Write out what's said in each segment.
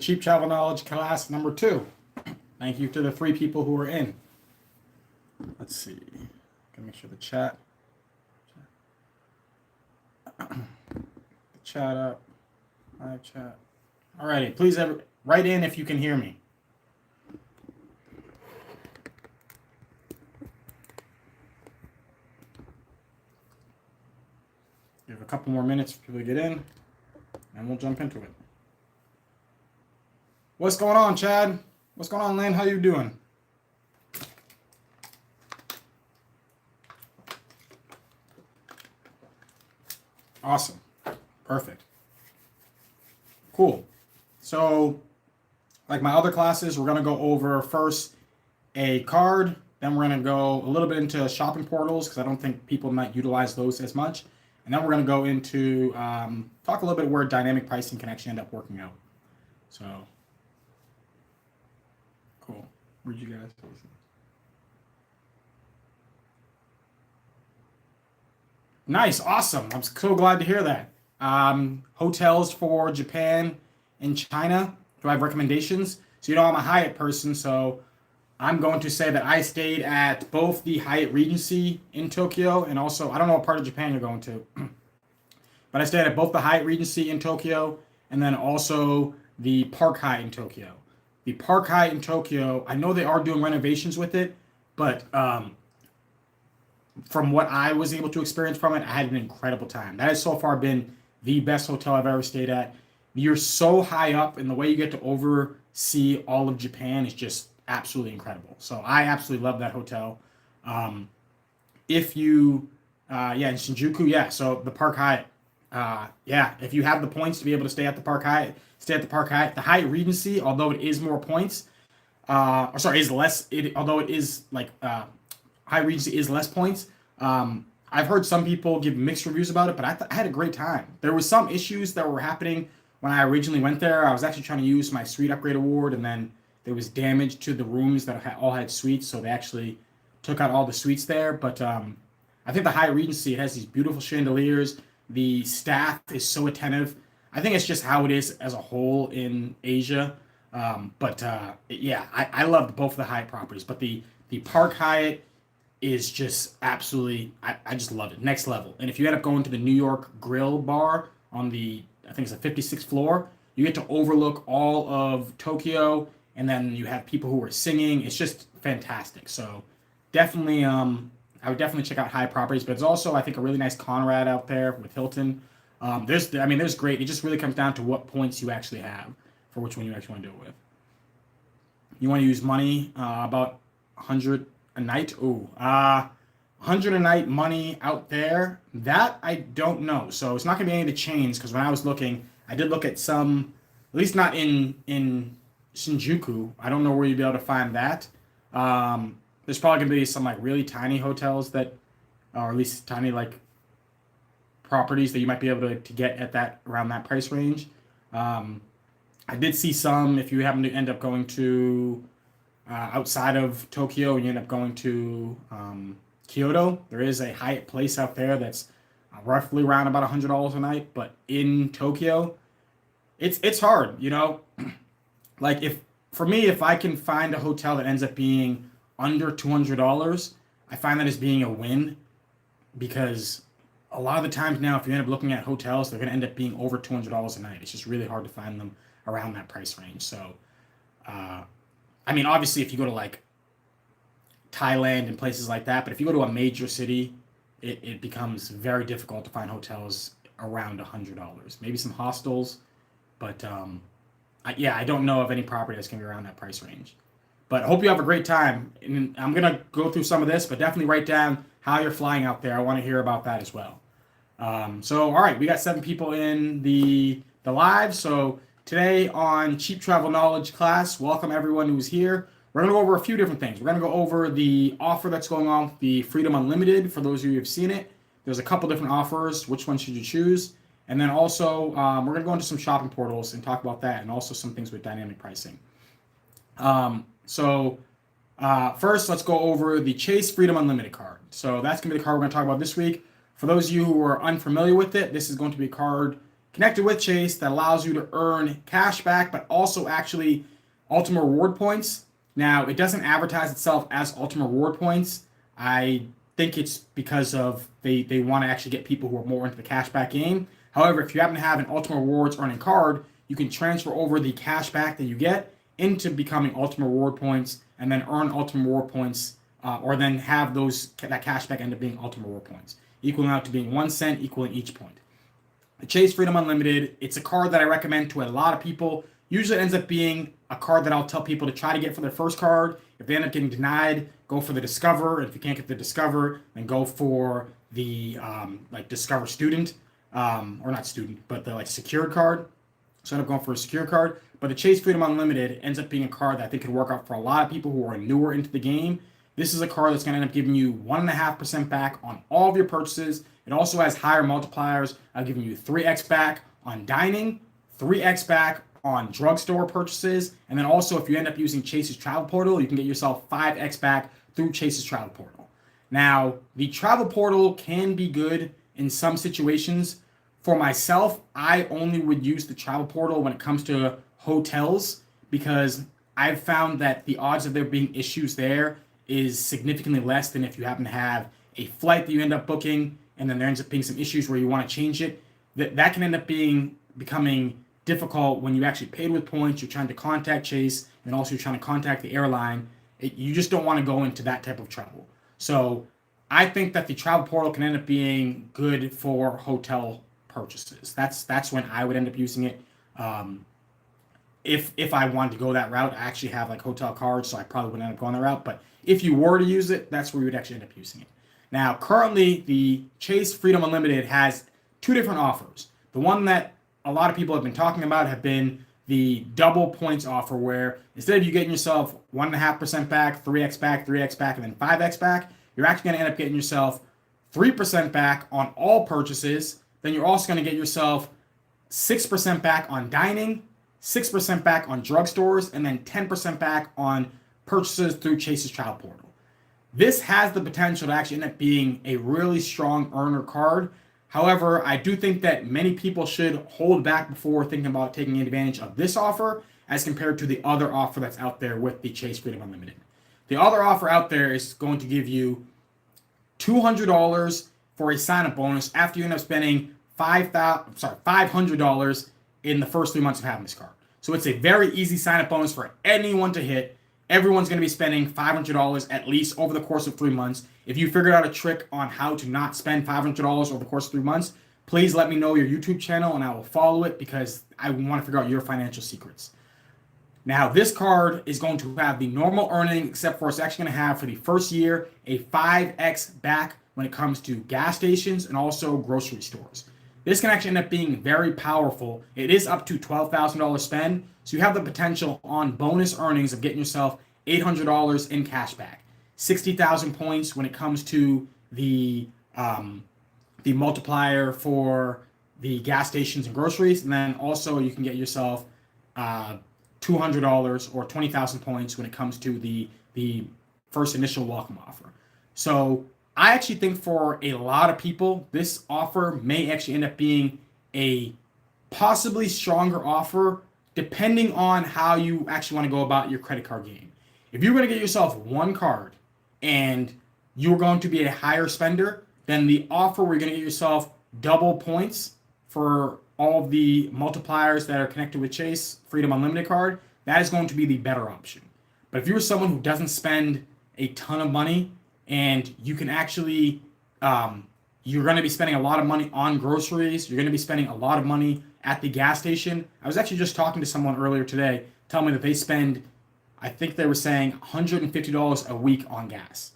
Cheap Travel Knowledge class number 2. Thank you to the 3 people who are in. Let's see. Can make sure the chat up. Live chat. Alrighty, please write in if you can hear me. Give a couple more minutes for people to get in, and we'll jump into it. What's going on, Chad? What's going on, Lynn? How you doing? Awesome. Perfect. Cool. So, like my other classes, we're going to go over first a card, then we're going to go a little bit into shopping portals because I don't think people might utilize those as much. And then we're going to go into talk a little bit where dynamic pricing can actually end up working out. So, cool. Where'd you guys go? Nice, awesome. I'm so glad to hear that. Hotels for Japan and China. Do I have recommendations? So I'm a Hyatt person, so I'm going to say that I stayed at both the Hyatt Regency in Tokyo and also, I don't know what part of Japan you're going to, but I stayed at both the Hyatt Regency in Tokyo and then also the Park Hyatt in Tokyo. The Park Hyatt in Tokyo, I know they are doing renovations with it, but from what I was able to experience from it, I had an incredible time. That has so far been the best hotel I've ever stayed at. You're so high up, and the way you get to oversee all of Japan is just absolutely incredible. So I absolutely love that hotel. If you, in Shinjuku, so the Park Hyatt, if you have the points to be able to stay at the Park Hyatt, stay at the Park Hyatt. The Hyatt Regency, although it is more points, is less. Although it is like Hyatt Regency is less points. I've heard some people give mixed reviews about it, but I had a great time. There was some issues that were happening when I originally went there. I was actually trying to use my suite upgrade award, and then there was damage to the rooms that all had suites, so they actually took out all the suites there. But I think the Hyatt Regency, it has these beautiful chandeliers. The staff is so attentive. I think it's just how it is as a whole in Asia. I loved both of the Hyatt properties, but the Park Hyatt is just absolutely, I just love it. Next level. And if you end up going to the New York Grill Bar on the, I think it's the 56th floor, you get to overlook all of Tokyo, and then you have people who are singing. It's just fantastic. So definitely, I would definitely check out Hyatt properties, but it's also, I think, a really nice Conrad out there with Hilton. There's great. It just really comes down to what points you actually have for which one you actually want to do it with. You want to use money, about 100 a night. 100 a night money out there. That I don't know. So it's not going to be any of the chains, because when I was looking, I did look at some, at least not in Shinjuku. I don't know where you'd be able to find that. There's probably going to be some like really tiny hotels that, or at least tiny like properties that you might be able to get at that around that price range. I did see some, if you happen to end up going to outside of Tokyo and you end up going to Kyoto, there is a Hyatt Place out there that's roughly around about $100 a night. But in Tokyo, it's hard, Like if I can find a hotel that ends up being under $200, I find that as being a win, because a lot of the times now, if you end up looking at hotels, they're going to end up being over $200 a night. It's just really hard to find them around that price range. So, obviously, if you go to like Thailand and places like that, but if you go to a major city, it becomes very difficult to find hotels around $100. Maybe some hostels, but I don't know of any property that's going to be around that price range. But I hope you have a great time. And I'm going to go through some of this, but definitely write down how you're flying out there. I want to hear about that as well. All right, we got 7 people in the live. So today on Cheap Travel Knowledge class, welcome everyone who's here. We're going to go over a few different things. We're going to go over the offer that's going on with the Freedom Unlimited. For those of you who have seen it, there's a couple different offers. Which one should you choose? And then also, we're going to go into some shopping portals and talk about that, and also some things with dynamic pricing. First, let's go over the Chase Freedom Unlimited card. So that's going to be the card we're going to talk about this week. For those of you who are unfamiliar with it, this is going to be a card connected with Chase that allows you to earn cash back, but also actually Ultimate Reward points. Now, it doesn't advertise itself as Ultimate Reward points. I think it's because of they want to actually get people who are more into the cashback game. However, if you happen to have an Ultimate Rewards earning card, you can transfer over the cashback that you get into becoming Ultimate Reward points and then earn Ultimate Reward points, or then have that cashback end up being Ultimate Reward points, equaling out to being 1 cent, equaling each point. The Chase Freedom Unlimited, it's a card that I recommend to a lot of people. Usually it ends up being a card that I'll tell people to try to get for their first card. If they end up getting denied, go for the Discover. If you can't get the Discover, then go for the Discover Student, or not Student, but the secured card. So I end up going for a secure card. But the Chase Freedom Unlimited ends up being a card that I think could work out for a lot of people who are newer into the game. This is a card that's going to end up giving you 1.5% back on all of your purchases. It also has higher multipliers, giving you 3x back on dining, 3x back on drugstore purchases, and then also if you end up using Chase's Travel Portal, you can get yourself 5x back through Chase's Travel Portal. Now, the Travel Portal can be good in some situations. For myself, I only would use the Travel Portal when it comes to hotels because I've found that the odds of there being issues there is significantly less than if you happen to have a flight that you end up booking and then there ends up being some issues where you want to change it. That can end up becoming difficult when you actually paid with points, you're trying to contact Chase, and also you're trying to contact the airline. You just don't want to go into that type of trouble. So I think that the Travel Portal can end up being good for hotel purchases. That's when I would end up using it. If I wanted to go that route, I actually have hotel cards, so I probably wouldn't end up going that route. But if you were to use it, that's where you would actually end up using it. Now, currently, the Chase Freedom Unlimited has two different offers. The one that a lot of people have been talking about have been the double points offer, where instead of you getting yourself 1.5% back, 3x back, 3x back, and then 5x back, you're actually going to end up getting yourself 3% back on all purchases. Then you're also going to get yourself 6% back on dining, 6% back on drugstores, and then 10% back on purchases through Chase's Travel Portal. This has the potential to actually end up being a really strong earner card. However, I do think that many people should hold back before thinking about taking advantage of this offer as compared to the other offer that's out there with the Chase Freedom Unlimited. The other offer out there is going to give you $200 for a sign-up bonus after you end up spending $500 in the first 3 months of having this card. So it's a very easy sign-up bonus for anyone to hit. Everyone's going to be spending $500 at least over the course of 3 months. If you figured out a trick on how to not spend $500 over the course of 3 months, please let me know your YouTube channel and I will follow it because I want to figure out your financial secrets. Now, this card is going to have the normal earning, except for it's actually going to have for the first year a 5x back when it comes to gas stations and also grocery stores. This can actually end up being very powerful. It is up to $12,000 spend, so you have the potential on bonus earnings of getting yourself $800 in cash back, 60,000 points when it comes to the multiplier for the gas stations and groceries, and then also you can get yourself $200 or 20,000 points when it comes to the first initial welcome offer. So I actually think for a lot of people, this offer may actually end up being a possibly stronger offer depending on how you actually want to go about your credit card game. If you're going to get yourself one card and you're going to be a higher spender, then the offer where you're going to get yourself double points for all of the multipliers that are connected with Chase Freedom Unlimited card, that is going to be the better option. But if you're someone who doesn't spend a ton of money and you can actually, you're going to be spending a lot of money on groceries, you're going to be spending a lot of money at the gas station. I was actually just talking to someone earlier today, telling me that they spend, I think they were saying $150 a week on gas.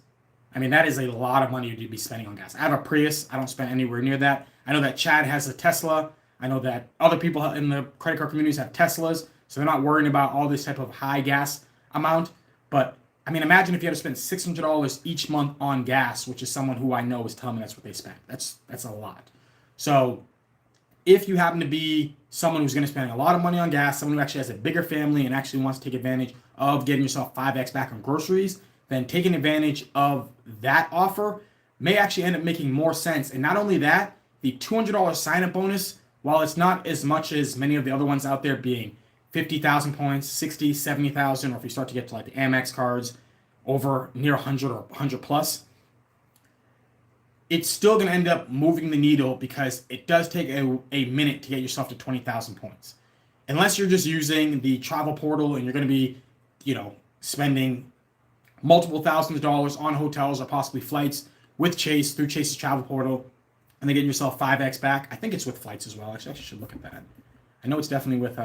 I mean, that is a lot of money to be spending on gas. I have a Prius. I don't spend anywhere near that. I know that Chad has a Tesla. I know that other people in the credit card communities have Teslas, so they're not worrying about all this type of high gas amount. But I mean, imagine if you had to spend $600 each month on gas, which is someone who I know is telling me that's what they spend. That's a lot. So if you happen to be someone who's going to spend a lot of money on gas, someone who actually has a bigger family and actually wants to take advantage of getting yourself 5x back on groceries, then taking advantage of that offer may actually end up making more sense. And not only that, the $200 sign-up bonus while it's not as much as many of the other ones out there being 50,000 points, 60, 70,000, or if you start to get to like the Amex cards over near 100 or 100 plus, it's still going to end up moving the needle because it does take a minute to get yourself to 20,000 points. Unless you're just using the travel portal and you're going to be, spending multiple thousands of dollars on hotels or possibly flights with Chase through Chase's travel portal, and then getting yourself 5x back. I think it's with flights as well. Actually, I should look at that. I know it's definitely with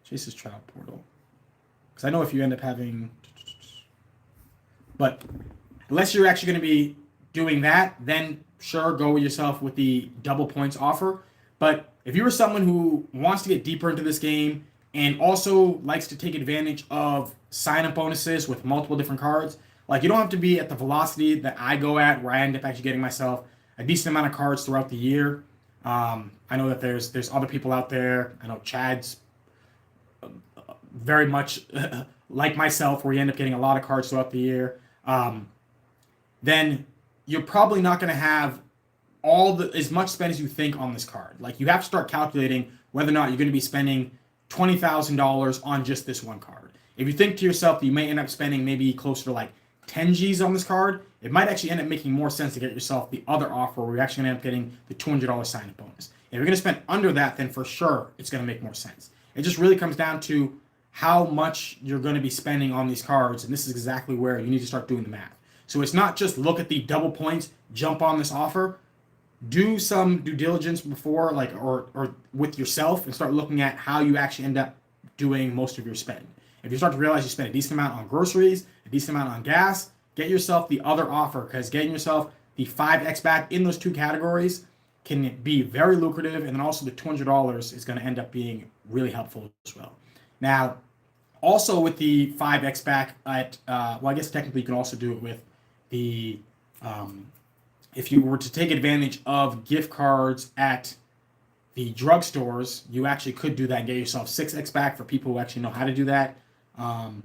Chase's travel portal. Because I know if you end up having... But unless you're actually going to be doing that, then sure, go with yourself with the double points offer. But if you're someone who wants to get deeper into this game and also likes to take advantage of sign-up bonuses with multiple different cards, like you don't have to be at the velocity that I go at, where I end up actually getting myself a decent amount of cards throughout the year. I know that there's other people out there. I know Chad's very much like myself, where you end up getting a lot of cards throughout the year. Then you're probably not going to have as much spend as you think on this card. Like you have to start calculating whether or not you're going to be spending $20,000 on just this one card. If you think to yourself that you may end up spending maybe closer to like 10 G's on this card, it might actually end up making more sense to get yourself the other offer where you're actually going to end up getting the $200 sign-up bonus. If you're going to spend under that, then for sure it's going to make more sense. It just really comes down to how much you're going to be spending on these cards, and this is exactly where you need to start doing the math. So it's not just look at the double points, jump on this offer. Do some due diligence before, like, or with yourself, and start looking at how you actually end up doing most of your spend. If you start to realize you spend a decent amount on groceries, a decent amount on gas, get yourself the other offer, because getting yourself the 5x back in those two categories can be very lucrative, and then also the $200 is going to end up being really helpful as well. Now, also with the 5x back at, I guess technically you can also do it with the, if you were to take advantage of gift cards at the drugstores, you actually could do that and get yourself 6x back for people who actually know how to do that, and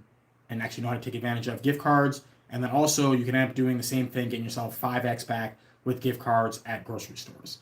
actually know how to take advantage of gift cards. And then also you can end up doing the same thing, getting yourself 5x back with gift cards at grocery stores.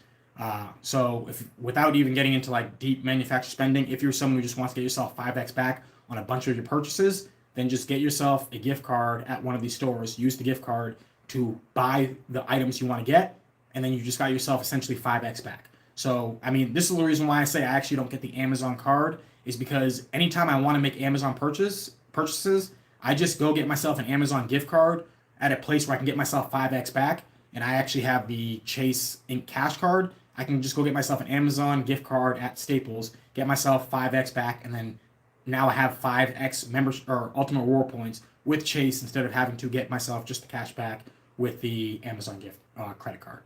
So if without even getting into like deep manufacturer spending, if you're someone who just wants to get yourself 5x back on a bunch of your purchases, then just get yourself a gift card at one of these stores, use the gift card to buy the items you want to get, and then you just got yourself essentially 5x back. So, I mean, this is the reason why I say I actually don't get the Amazon card, is because anytime I want to make Amazon purchases, I just go get myself an Amazon gift card at a place where I can get myself 5x back, and I actually have the Chase Ink Cash card. I can just go get myself an Amazon gift card at Staples, get myself 5x back, and then now I have 5x membership or Ultimate Reward points with Chase instead of having to get myself just the cash back with the Amazon gift credit card.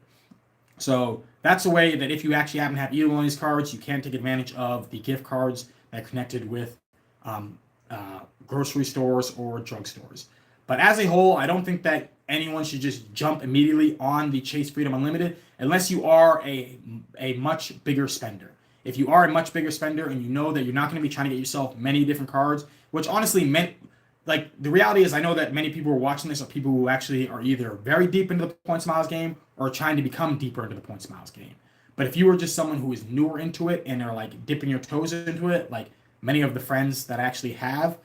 So that's a way that if you actually happen to have either one of these cards, you can take advantage of the gift cards that are connected with grocery stores or drugstores. But as a whole, I don't think that anyone should just jump immediately on the Chase Freedom Unlimited unless you are a much bigger spender. If you are a much bigger spender and you know that you're not going to be trying to get yourself many different cards, which honestly meant, like, the reality is I know that many people who are watching this are people who actually are either very deep into the points miles game or trying to become deeper into the points miles game. But if you are just someone who is newer into it and are like dipping your toes into it, like many of the friends that I actually have,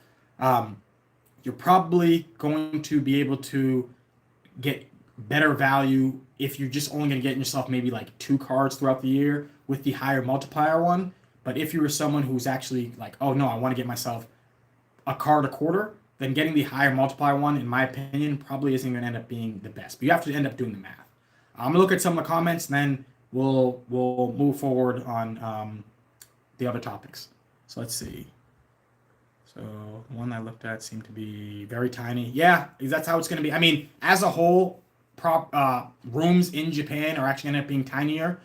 you're probably going to be able to get better value if you're just only going to get yourself maybe like 2 cards throughout the year with the higher multiplier one. But if you're someone who's actually like, oh no, I want to get myself a card a quarter, then getting the higher multiplier one, in my opinion, probably isn't going to end up being the best. But you have to end up doing the math. I'm going to look at some of the comments, and then we'll move forward on the other topics. So let's see. So the one I looked at seemed to be very tiny. Yeah, that's how it's going to be. I mean, as a whole, rooms in Japan are actually going to end up being tinier.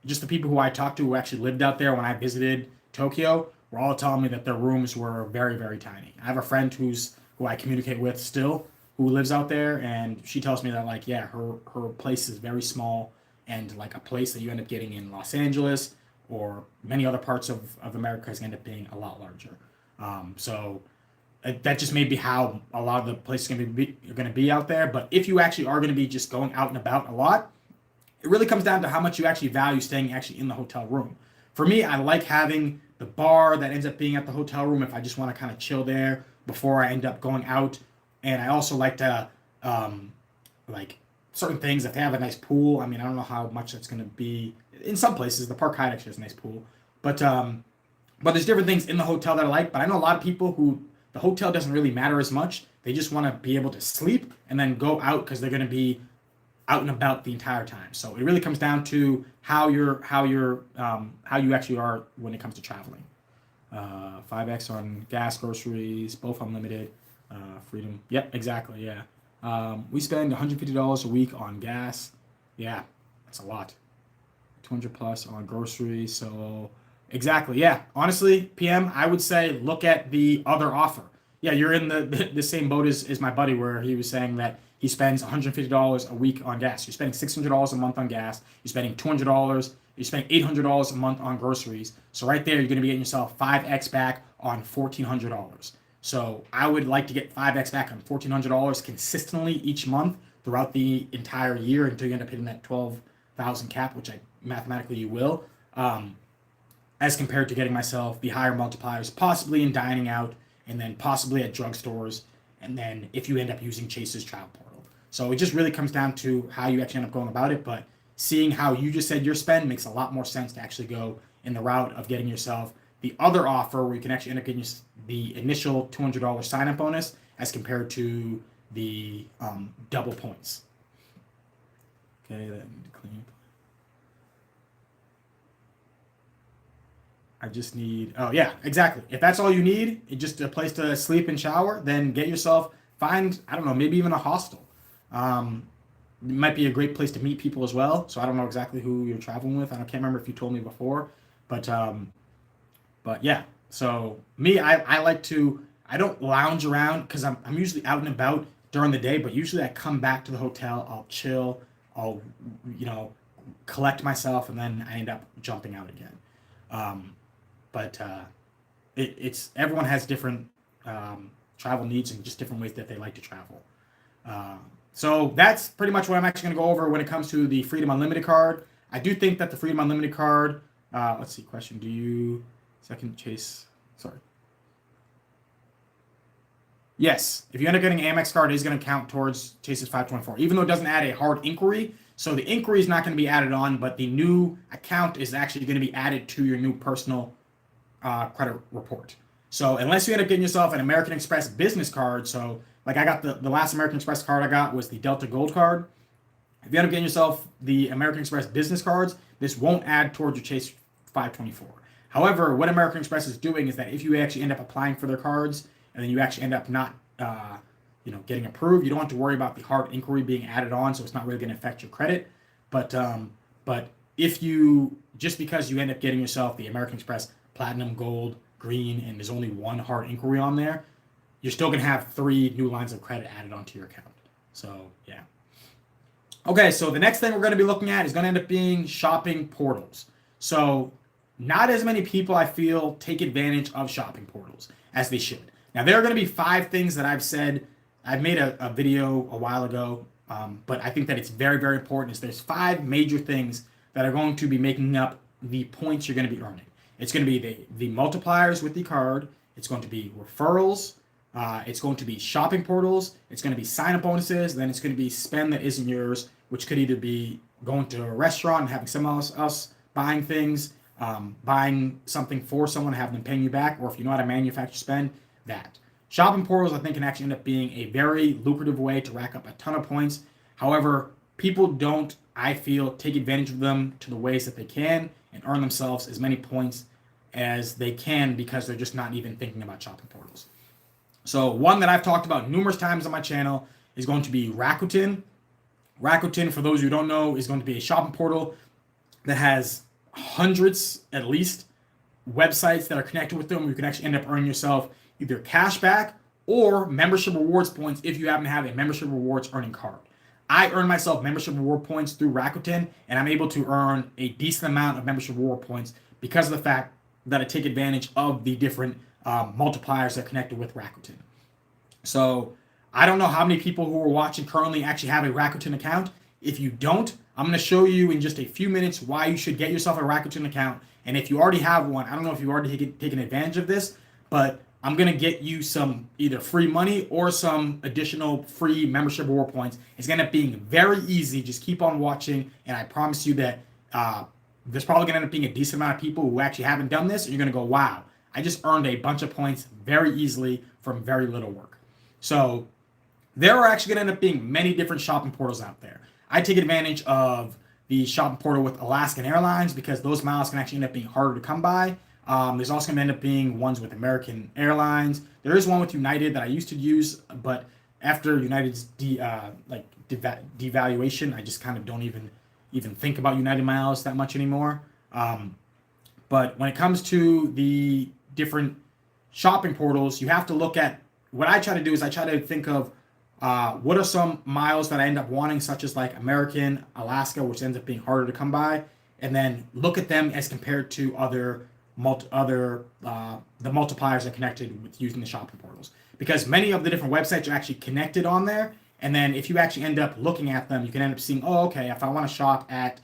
Just the people who I talked to who actually lived out there when I visited Tokyo were all telling me that their rooms were very, very tiny. I have a friend who I communicate with still, who lives out there, and she tells me that, like, yeah, her place is very small, and like a place that you end up getting in Los Angeles or many other parts of America is going to end up being a lot larger. So that just may be how a lot of the places are going to be out there. But if you actually are going to be just going out and about a lot, it really comes down to how much you actually value staying actually in the hotel room. For me, I like having the bar that ends up being at the hotel room if I just want to kind of chill there before I end up going out. And I also like to like certain things if they have a nice pool. I mean, I don't know how much that's going to be in some places. The Park Hyatt actually has a nice pool, but there's different things in the hotel that I like. But I know a lot of people who the hotel doesn't really matter as much. They just want to be able to sleep and then go out because they're going to be out and about the entire time. So it really comes down to how you actually are when it comes to traveling. 5x on gas, groceries, both unlimited. Freedom. Yep, exactly. Yeah. We spend $150 a week on gas. Yeah, that's a lot. 200 plus on groceries. So exactly. Yeah. Honestly, PM, I would say look at the other offer. Yeah, you're in the same boat as my buddy where he was saying that he spends $150 a week on gas. You're spending $600 a month on gas. You're spending $200. You're spending $800 a month on groceries. So right there, you're going to be getting yourself 5x back on $1,400. So I would like to get 5x back on $1,400 consistently each month throughout the entire year until you end up hitting that 12,000 cap, which I mathematically you will, as compared to getting myself the higher multipliers, possibly in dining out, and then possibly at drugstores, and then if you end up using Chase's travel portal. So it just really comes down to how you actually end up going about it. But seeing how you just said your spend makes a lot more sense to actually go in the route of getting yourself the other offer where you can actually end up getting the initial $200 sign-up bonus as compared to the double points. Okay, that need to clean up. I just need, oh yeah, exactly. If that's all you need, just a place to sleep and shower, then get yourself, find, I don't know, maybe even a hostel. It might be a great place to meet people as well. So I don't know exactly who you're traveling with. I can't remember if you told me before, but yeah. So me, I like to, I don't lounge around because I'm usually out and about during the day, but usually I come back to the hotel, I'll chill, I'll, collect myself, and then I end up jumping out again. But it's everyone has different travel needs and just different ways that they like to travel. So that's pretty much what I'm actually going to go over when it comes to the Freedom Unlimited card. I do think that the Freedom Unlimited card, let's see, question, do you, second Chase, sorry. Yes, if you end up getting an Amex card, it is going to count towards Chase's 524, even though it doesn't add a hard inquiry. So the inquiry is not going to be added on, but the new account is actually going to be added to your new personal credit report. So unless you end up getting yourself an American Express business card, so like I got the last American Express card I got was the Delta Gold card. If you end up getting yourself the American Express business cards, this won't add towards your Chase 524. However, what American Express is doing is that if you actually end up applying for their cards and then you actually end up not getting approved, you don't have to worry about the hard inquiry being added on, so it's not really going to affect your credit. But if you, just because you end up getting yourself the American Express Platinum, Gold, Green, and there's only one hard inquiry on there, you're still going to have 3 new lines of credit added onto your account. So, yeah. Okay, so the next thing we're going to be looking at is going to end up being shopping portals. So, not as many people, I feel, take advantage of shopping portals as they should. Now, there are going to be 5 things that I've said. I've made a video a while ago, but I think that it's very, very important. Is there's 5 major things that are going to be making up the points you're going to be earning. It's going to be the multipliers with the card. It's going to be referrals. It's going to be shopping portals. It's going to be sign-up bonuses. Then it's going to be spend that isn't yours, which could either be going to a restaurant and having someone else buying things, buying something for someone, having them paying you back, or if you know how to manufacture spend, that. Shopping portals, I think, can actually end up being a very lucrative way to rack up a ton of points. However, people don't, I feel, take advantage of them to the ways that they can and earn themselves as many points as they can because they're just not even thinking about shopping portals. So one that I've talked about numerous times on my channel is going to be Rakuten. Rakuten, for those who don't know, is going to be a shopping portal that has hundreds, at least, websites that are connected with them where you can actually end up earning yourself either cash back or membership rewards points if you happen to have a membership rewards earning card. I earn myself membership reward points through Rakuten, and I'm able to earn a decent amount of membership reward points because of the fact that I take advantage of the different multipliers that are connected with Rakuten. So I don't know how many people who are watching currently actually have a Rakuten account. If you don't, I'm going to show you in just a few minutes why you should get yourself a Rakuten account. And if you already have one, I don't know if you've already taken advantage of this, but I'm going to get you some either free money or some additional free membership reward points. It's going to end up being very easy. Just keep on watching, and I promise you that there's probably going to end up being a decent amount of people who actually haven't done this, and you're going to go, wow, I just earned a bunch of points very easily from very little work. So there are actually going to end up being many different shopping portals out there. I take advantage of the shopping portal with Alaskan Airlines because those miles can actually end up being harder to come by. There's also going to end up being ones with American Airlines. There is one with United that I used to use, but after United's devaluation, I just kind of don't even think about United miles that much anymore. But when it comes to the different shopping portals, you have to look at what I try to do is I try to think of what are some miles that I end up wanting, such as like American, Alaska, which ends up being harder to come by, and then look at them as compared to the multipliers that are connected with using the shopping portals. Because many of the different websites are actually connected on there, and then if you actually end up looking at them, you can end up seeing, oh, okay, if I want to shop at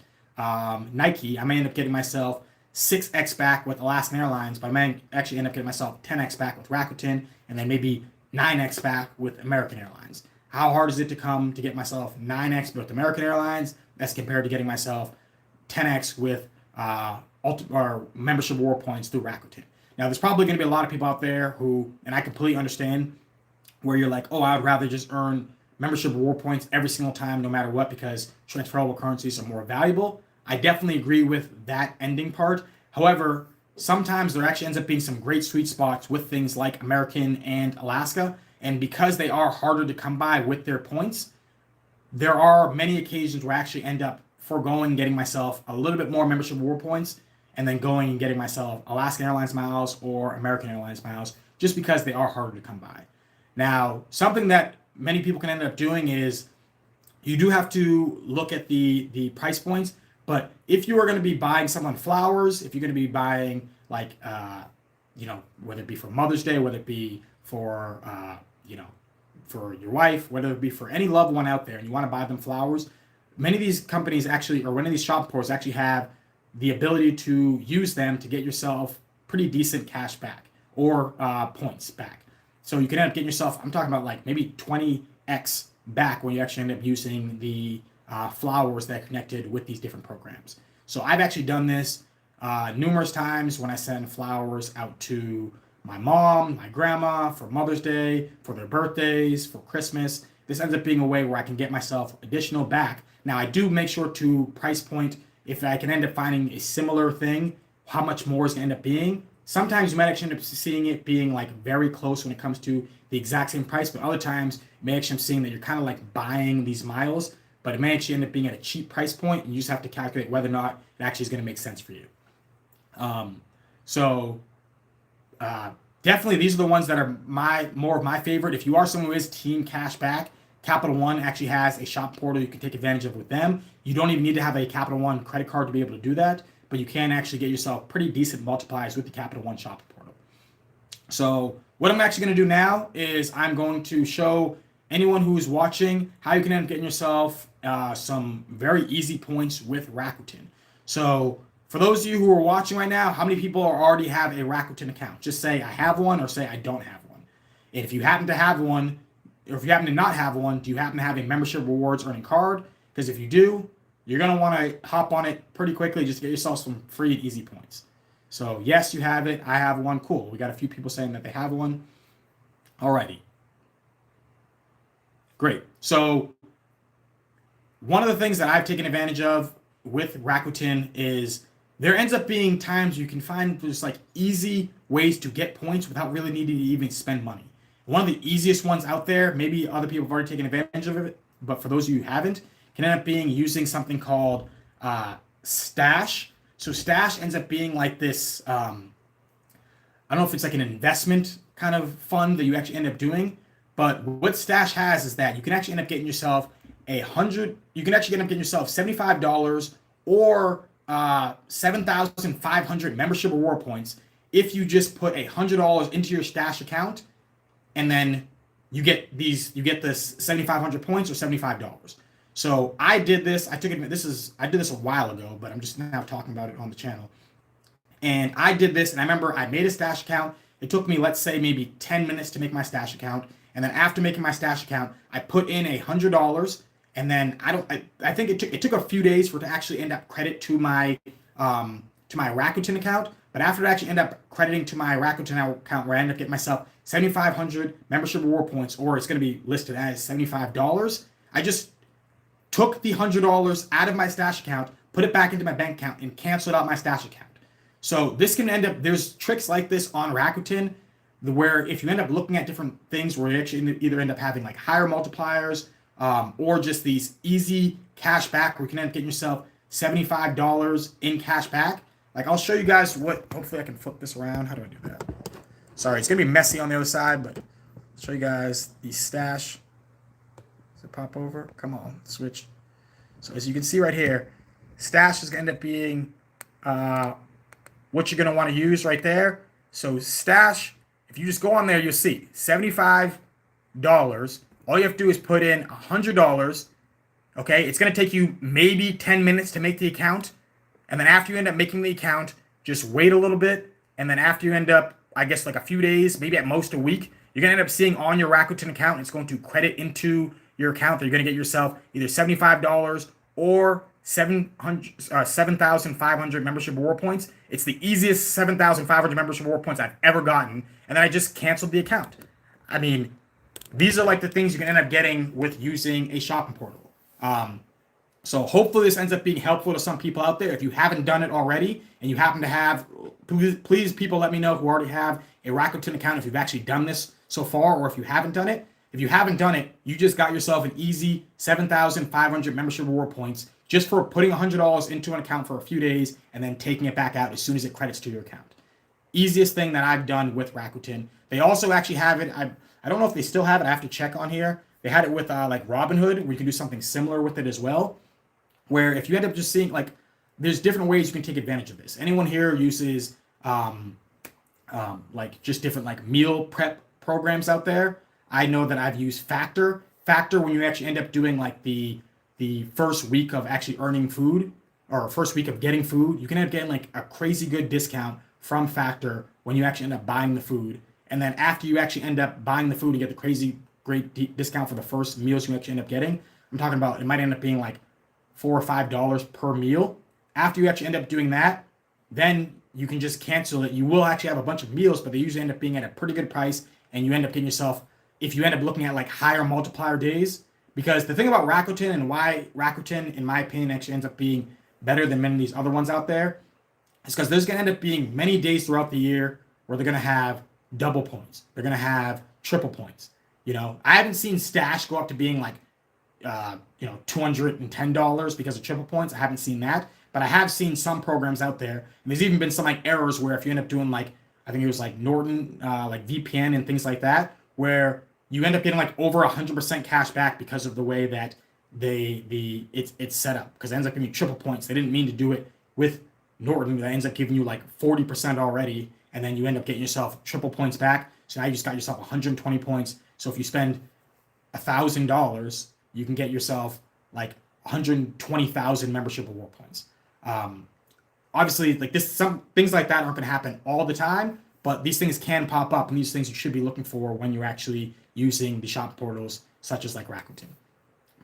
Nike, I may end up getting myself 6x back with Alaskan Airlines, but I may actually end up getting myself 10x back with Rakuten, and then maybe 9x back with American Airlines. How hard is it to come to get myself 9x with American Airlines as compared to getting myself 10x with membership reward points through Rakuten? Now, there's probably going to be a lot of people out there who, and I completely understand, where you're like, oh, I would rather just earn membership reward points every single time, no matter what, because transferable currencies are more valuable. I definitely agree with that ending part. However, sometimes there actually ends up being some great sweet spots with things like American and Alaska. And because they are harder to come by with their points, there are many occasions where I actually end up foregoing getting myself a little bit more membership reward points and then going and getting myself Alaskan Airlines miles or American Airlines miles just because they are harder to come by. Now, something that many people can end up doing is you do have to look at the price points. But if you are going to be buying someone flowers, if you're going to be buying whether it be for Mother's Day, whether it be for, for your wife, whether it be for any loved one out there and you want to buy them flowers, many of these companies actually, or many of these shop portals actually have the ability to use them to get yourself pretty decent cash back or points back. So you can end up getting yourself, I'm talking about like maybe 20x back when you actually end up using the flowers that are connected with these different programs. So I've actually done this numerous times when I send flowers out to my mom, my grandma, for Mother's Day, for their birthdays, for Christmas. This ends up being a way where I can get myself additional back. Now, I do make sure to price point if I can end up finding a similar thing, how much more is going to end up being. Sometimes you might actually end up seeing it being like very close when it comes to the exact same price, but other times you may actually end up seeing that you're kind of like buying these miles, but it may actually end up being at a cheap price point, and you just have to calculate whether or not it actually is going to make sense for you. Definitely these are the ones that are more of my favorite. If you are someone who is team cash back, Capital One actually has a shop portal you can take advantage of with them. You don't even need to have a Capital One credit card to be able to do that, but you can actually get yourself pretty decent multipliers with the Capital One shop portal. So what I'm actually going to do now is I'm going to show anyone who's watching how you can end up getting yourself some very easy points with Rakuten. So for those of you who are watching right now, how many people already have a Rakuten account? Just say I have one or say I don't have one. And if you happen to have one, or if you happen to not have one, do you happen to have a membership rewards earning card? Because if you do, you're going to want to hop on it pretty quickly just to get yourself some free and easy points. So yes, you have it. I have one. Cool. We got a few people saying that they have one. Alrighty. Great. So one of the things that I've taken advantage of with Rakuten is there ends up being times you can find just like easy ways to get points without really needing to even spend money. One of the easiest ones out there, maybe other people have already taken advantage of it, but for those of you who haven't, can end up being using something called Stash. So Stash ends up being like this, I don't know if it's like an investment kind of fund that you actually end up doing, but what Stash has is that you can actually end up getting yourself $75 or 7,500 membership reward points if you just put $100 into your Stash account, and then you get this 7,500 points or $75. So I did this. I took it. I did this a while ago, but I'm just now talking about it on the channel. And I did this, and I remember I made a stash account. It took me, let's say, maybe 10 minutes to make my stash account. And then after making my stash account, I put in $100. And then I think it took a few days for it to actually end up credit to my Rakuten account. But after it actually ended up crediting to my Rakuten account, where I ended up getting myself 7,500 membership reward points, or it's going to be listed as $75. I just took the $100 out of my stash account, put it back into my bank account, and canceled out my stash account. So this can end up, there's tricks like this on Rakuten, where if you end up looking at different things where you actually either end up having like higher multipliers, or just these easy cash back where you can end up getting yourself $75 in cash back. Like, I'll show you guys hopefully I can flip this around. How do I do that? Sorry, it's going to be messy on the other side, but I'll show you guys the stash. Does it pop over? Come on, switch. So as you can see right here, stash is going to end up being what you're going to want to use right there. So stash, if you just go on there, you'll see $75. All you have to do is put in $100. Okay, it's going to take you maybe 10 minutes to make the account. And then after you end up making the account, just wait a little bit. And then after you end up, I guess like a few days, maybe at most a week, you're going to end up seeing on your Rakuten account, it's going to credit into your account that you're going to get yourself either $75 or 7,500 membership reward points. It's the easiest 7,500 membership reward points I've ever gotten. And then I just canceled the account. I mean, these are like the things you can end up getting with using a shopping portal. So hopefully this ends up being helpful to some people out there. If you haven't done it already and you happen to have, please people let me know who already have a Rakuten account if you've actually done this so far, or if you haven't done it. If you haven't done it, you just got yourself an easy 7,500 membership reward points just for putting $100 into an account for a few days and then taking it back out as soon as it credits to your account. Easiest thing that I've done with Rakuten. They also actually have it. I don't know if they still have it. I have to check on here. They had it with like Robinhood, where you can do something similar with it as well. Where if you end up just seeing, like, there's different ways you can take advantage of this. Anyone here uses like just different like meal prep programs out there? I know that I've used Factor. Factor, when you actually end up doing like the first week of actually earning food, or first week of getting food, you can end up getting like a crazy good discount from Factor when you actually end up buying the food. And then after you actually end up buying the food and get the crazy great discount for the first meals you actually end up getting, I'm talking about it might end up being like $4 or $5 per meal. After you actually end up doing that, then you can just cancel it. You will actually have a bunch of meals, but they usually end up being at a pretty good price, and you end up getting yourself, if you end up looking at like higher multiplier days, because the thing about Rakuten and why Rakuten, in my opinion, actually ends up being better than many of these other ones out there is because there's going to end up being many days throughout the year where they're going to have double points. They're going to have triple points. You know, I haven't seen Stash go up to being like, $210 because of triple points. I haven't seen that, but I have seen some programs out there. And there's even been some like errors where if you end up doing like, I think it was like Norton, like VPN and things like that, where you end up getting like over 100% cash back because of the way that it's set up. Because it ends up giving you triple points. They didn't mean to do it with Norton. That ends up giving you like 40% already, and then you end up getting yourself triple points back. So now you just got yourself 120 points. So if you spend $1,000, you can get yourself like 120,000 membership reward points. Obviously, like this, some things like that aren't going to happen all the time, but these things can pop up, and these things you should be looking for when you're actually using the shop portals, such as like Rakuten.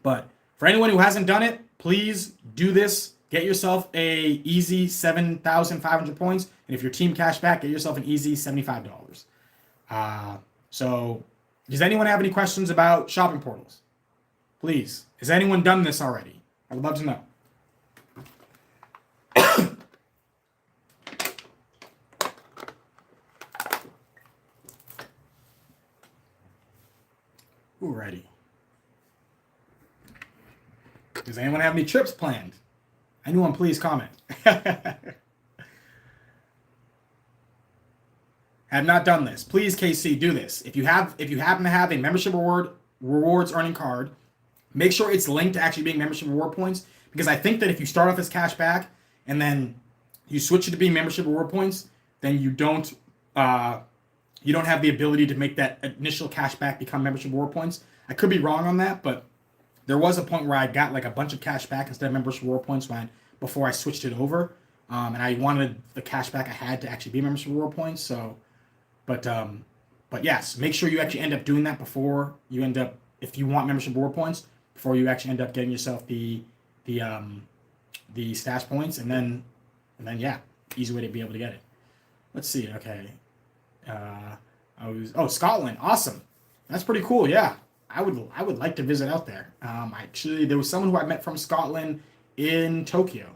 But for anyone who hasn't done it, please do this. Get yourself a easy 7,500 points, and if your team cash back, get yourself an easy $75. So, does anyone have any questions about shopping portals? Please. Has anyone done this already? I would love to know. Alrighty. Does anyone have any trips planned? Anyone, please comment. Have not done this. Please, KC, do this. If you happen to have a membership rewards earning card, make sure it's linked to actually being membership reward points, because I think that if you start off as cash back and then you switch it to being membership reward points, then you don't have the ability to make that initial cash back become membership reward points. I could be wrong on that, but there was a point where I got like a bunch of cash back instead of membership reward points before I switched it over. And I wanted the cash back I had to actually be membership reward points. So, but yes, make sure you actually end up doing that before you end up, if you want membership reward points, before you actually end up getting yourself the stash points, and then yeah, easy way to be able to get it. Let's see. Okay, Scotland, awesome. That's pretty cool. Yeah, I would like to visit out there. Actually, there was someone who I met from Scotland in Tokyo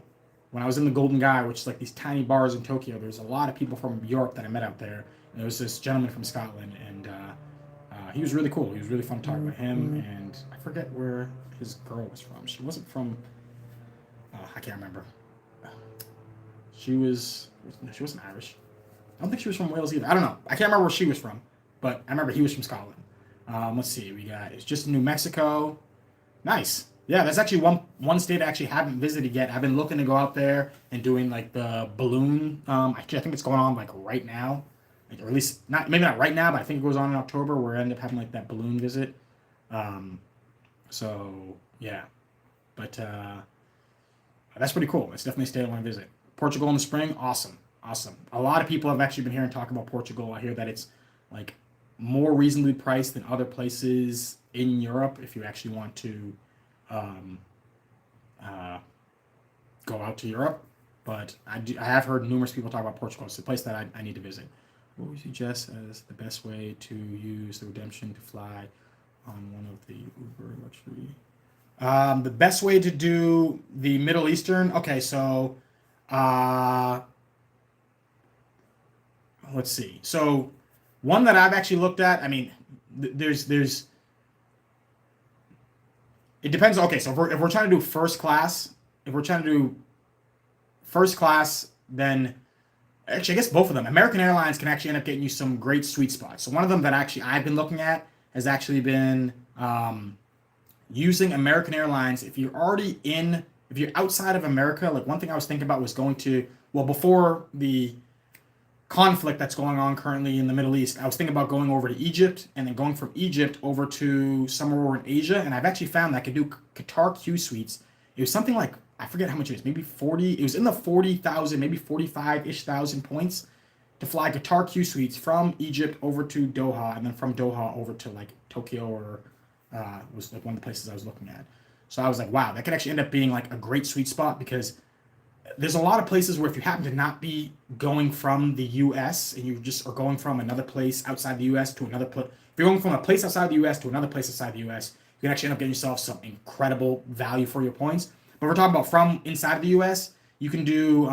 when I was in the Golden Guy, which is like these tiny bars in Tokyo. There's a lot of people from Europe that I met out there. And there was this gentleman from Scotland, and he was really cool. He was really fun to talk about him, and I forget where his girl was from. She wasn't from. I can't remember. She wasn't Irish. I don't think she was from Wales either. I don't know. I can't remember where she was from, but I remember he was from Scotland. Let's see. It's just New Mexico. Nice. Yeah, that's actually one state I actually haven't visited yet. I've been looking to go out there and doing like the balloon. Actually, I think it's going on like right now, like, or at least maybe not right now, but I think it goes on in October where I end up having like that balloon visit. So yeah, but that's pretty cool. It's definitely a state I want to visit. Portugal in the spring, awesome. A lot of people have actually been hearing talk about Portugal. I hear that it's like more reasonably priced than other places in Europe if you actually want to go out to Europe. But I have heard numerous people talk about Portugal. It's a place that I need to visit. What would you suggest as the best way to use the redemption to fly on one of the Uber luxury? The best way to do the Middle Eastern. Okay, so let's see. So one that I've actually looked at. I mean, there's. It depends. Okay, so if we're trying to do first class, then actually I guess both of them. American Airlines can actually end up getting you some great sweet spots. So one of them that actually I've been looking at has actually been using American Airlines. If you're outside of America, like one thing I was thinking about was going to, well, before the conflict that's going on currently in the Middle East, I was thinking about going over to Egypt and then going from Egypt over to somewhere over in Asia. And I've actually found that I could do Qatar Q suites. It was something like, I forget how much it is, maybe 40, it was in the 40,000, maybe 45-ish thousand points to fly Qatar Q suites from Egypt over to Doha, and then from Doha over to like Tokyo, or was like one of the places I was looking at. So I was like, wow, that could actually end up being like a great sweet spot, because there's a lot of places where if you happen to not be going from the U.S. and you just are going from another place outside the U.S. to another place, if you're going from a place outside the U.S. to another place outside the U.S., you can actually end up getting yourself some incredible value for your points. But we're talking about from inside the U.S., you can do,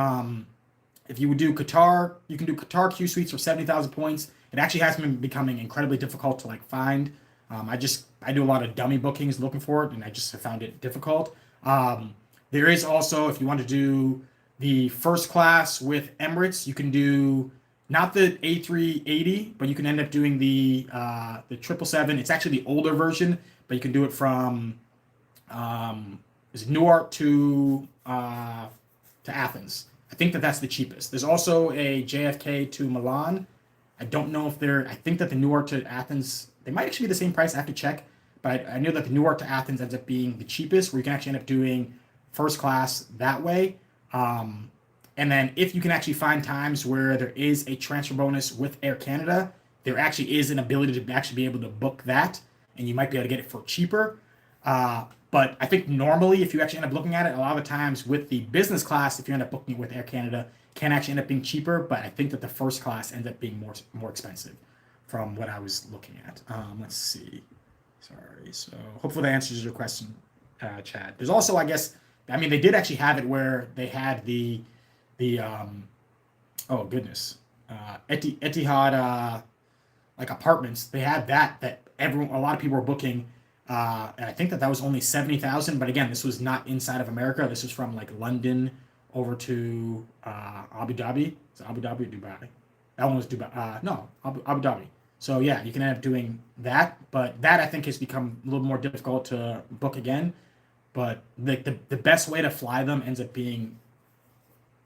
if you would do Qatar, you can do Qatar Q suites for 70,000 points. It actually has been becoming incredibly difficult to like find. I do a lot of dummy bookings looking for it, and I just have found it difficult. There is also, if you want to do the first class with Emirates, you can do not the A380, but you can end up doing the 777. It's actually the older version, but you can do it from is it Newark to Athens. I think that's the cheapest. There's also a JFK to Milan. I don't know if I think that the Newark to Athens, they might actually be the same price. I have to check. But I know that the Newark to Athens ends up being the cheapest, where you can actually end up doing first class that way. And then if you can actually find times where there is a transfer bonus with Air Canada, there actually is an ability to actually be able to book that, and you might be able to get it for cheaper. But I think normally, if you actually end up looking at it, a lot of the times with the business class, if you end up booking it with Air Canada, can actually end up being cheaper. But I think that the first class ends up being more expensive from what I was looking at. Let's see. Sorry. So hopefully that answers your question, Chad. There's also, I guess, I mean, they did actually have it where they had the oh goodness, Etihad like apartments. They had that a lot of people were booking. And I think that was only 70,000. But again, this was not inside of America. This was from like London over to Abu Dhabi. Is it Abu Dhabi or Dubai? That one was Dubai. No, Abu Dhabi. So yeah, you can end up doing that. But that I think has become a little more difficult to book again. But the best way to fly them ends up being,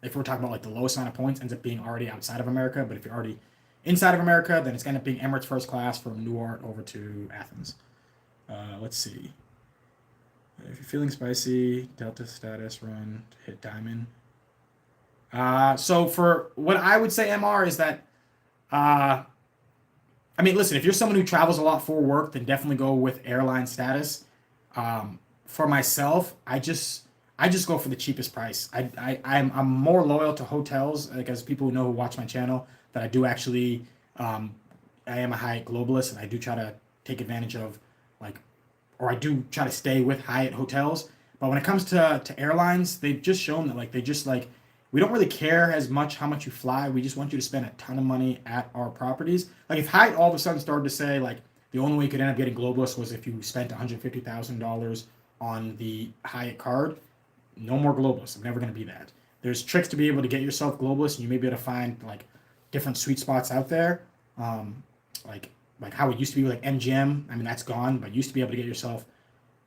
if we're talking about like the lowest amount of points, ends up being already outside of America. But if you're already inside of America, then it's going to be Emirates first class from Newark over to Athens. Let's see. If you're feeling spicy, Delta status run, hit diamond. So for what I would say, MR, is that uh, I mean, listen, if you're someone who travels a lot for work, then definitely go with airline status. For myself, I just go for the cheapest price. I'm more loyal to hotels, like as people who know who watch my channel, that I do actually um, I am a Hyatt globalist, and I do try to take advantage of like, or I do try to stay with Hyatt hotels. But when it comes to airlines, they've just shown that like they just like we don't really care as much how much you fly. We just want you to spend a ton of money at our properties. Like if Hyatt all of a sudden started to say like the only way you could end up getting globalist was if you spent $150,000 on the Hyatt card, no more globalists. I'm never going to be that. There's tricks to be able to get yourself globalist, and you may be able to find like different sweet spots out there. Um, like like how it used to be with like MGM. I mean that's gone, but you used to be able to get yourself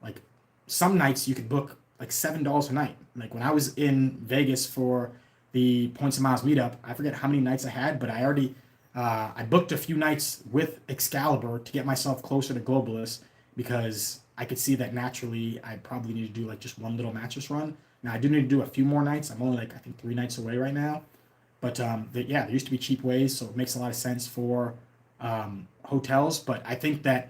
like some nights you could book like $7 a night. Like when I was in Vegas for the Points and Miles meetup, I forget how many nights I had, but I booked a few nights with Excalibur to get myself closer to Globalist because I could see that naturally I probably need to do like just one little mattress run. Now I do need to do a few more nights. I'm only like I think 3 nights away right now, but yeah, there used to be cheap ways, so it makes a lot of sense for hotels. But I think that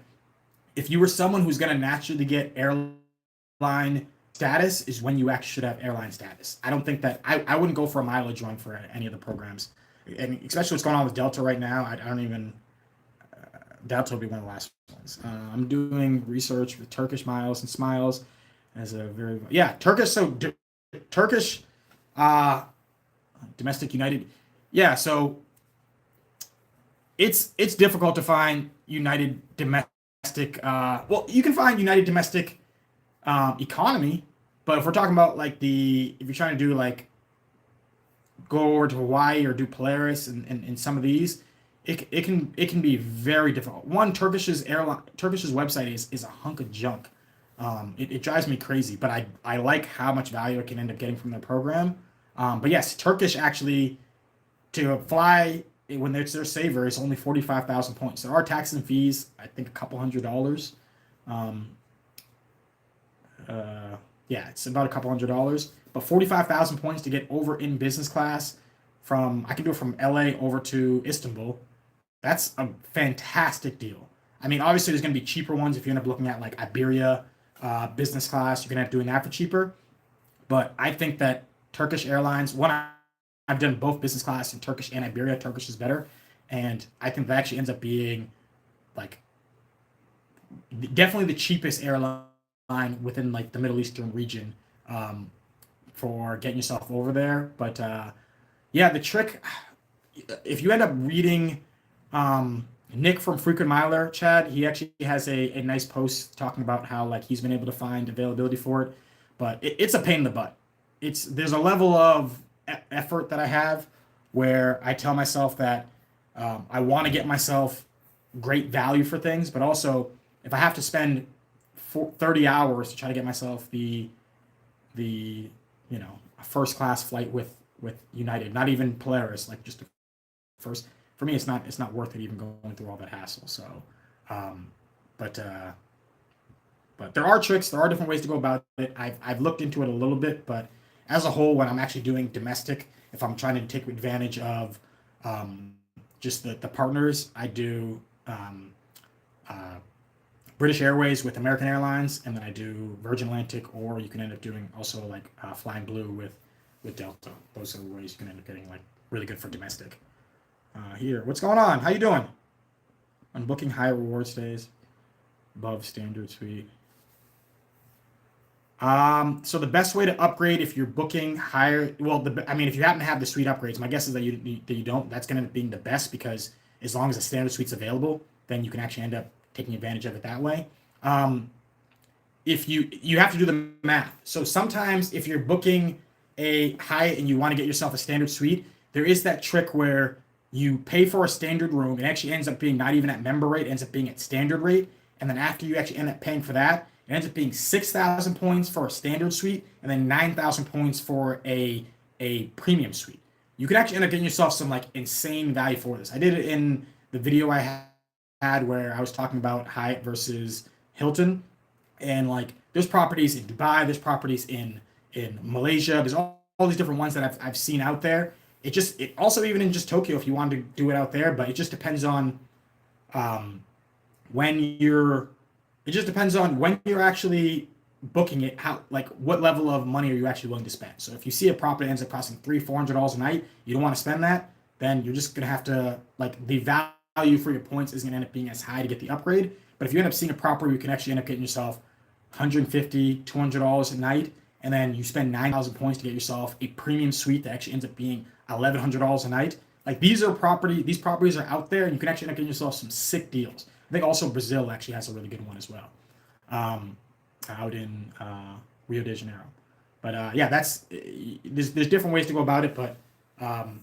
if you were someone who's going to naturally get airline status, is when you actually should have airline status. I don't think that I wouldn't go for a mileage run for any of the programs, and especially what's going on with Delta right now. I don't even Delta will be one of the last ones. I'm doing research with Turkish Miles and Smiles as a very yeah Turkish. So Turkish uh, domestic United. Yeah, so it's difficult to find United domestic. Well, you can find United domestic economy, but if we're talking about like the if you're trying to do like go over to Hawaii or do Polaris and some of these, it can be very difficult. One, Turkish's website is a hunk of junk. It drives me crazy, but I like how much value I can end up getting from their program. But yes, Turkish actually to fly when it's their saver is only 45,000 points. There are taxes and fees, I think a couple $100. Um, yeah, it's about a couple $100, but 45,000 points to get over in business class from I can do it from LA over to Istanbul. That's a fantastic deal. I mean, obviously there's going to be cheaper ones if you end up looking at like Iberia business class. You're going to have doing that for cheaper. But I think that Turkish Airlines, I've done both business class in Turkish and Iberia. Turkish is better, and I think that actually ends up being like definitely the cheapest airline within like the Middle Eastern region um, for getting yourself over there. But yeah, the trick, if you end up reading Nick from Frequent Miler, Chad, he actually has a nice post talking about how like he's been able to find availability for it, but it's a pain in the butt. There's a level of effort that I have where I tell myself that I want to get myself great value for things, but also if I have to spend 30 hours to try to get myself the a first class flight with United, not even Polaris, like just a first for me it's not worth it even going through all that hassle. So um but there are tricks, there are different ways to go about it. I've looked into it a little bit, but as a whole when I'm actually doing domestic, if I'm trying to take advantage of um just the partners, I do uh British Airways with American Airlines, and then I do Virgin Atlantic, or you can end up doing also like Flying Blue with Delta. Those are the ways you can end up getting like really good for domestic. Here, what's going on? How you doing? On booking high rewards days above standard suite. So the best way to upgrade if you're booking higher, well, I mean, if you happen to have the suite upgrades, my guess is that you don't. That's going to end up being the best because as long as the standard suite's available, then you can actually end up taking advantage of it that way. Um, if you have to do the math. So sometimes if you're booking a Hyatt and you want to get yourself a standard suite, there is that trick where you pay for a standard room. It actually ends up being not even at member rate, it ends up being at standard rate. And then after you actually end up paying for that, it ends up being 6,000 points for a standard suite and then 9,000 points for a premium suite. You could actually end up getting yourself some like insane value for this. I did it in the video I had where I was talking about Hyatt versus Hilton. And like there's properties in Dubai, there's properties in Malaysia, there's all these different ones that I've seen out there. It also even in just Tokyo if you wanted to do it out there, but it just depends on um, when you're it just depends on when you're actually booking it, how like what level of money are you actually willing to spend. So if you see a property ends up costing $300-400 a night, you don't want to spend that, then you're just gonna have to like the value for your points isn't gonna end up being as high to get the upgrade. But if you end up seeing a property, you can actually end up getting yourself 150 $200 a night, and then you spend 9,000 points to get yourself a premium suite that actually ends up being $1,100 a night. Like these properties are out there, and you can actually end up getting yourself some sick deals. I think also Brazil actually has a really good one as well, um, out in Rio de Janeiro. But yeah, there's different ways to go about it, but um,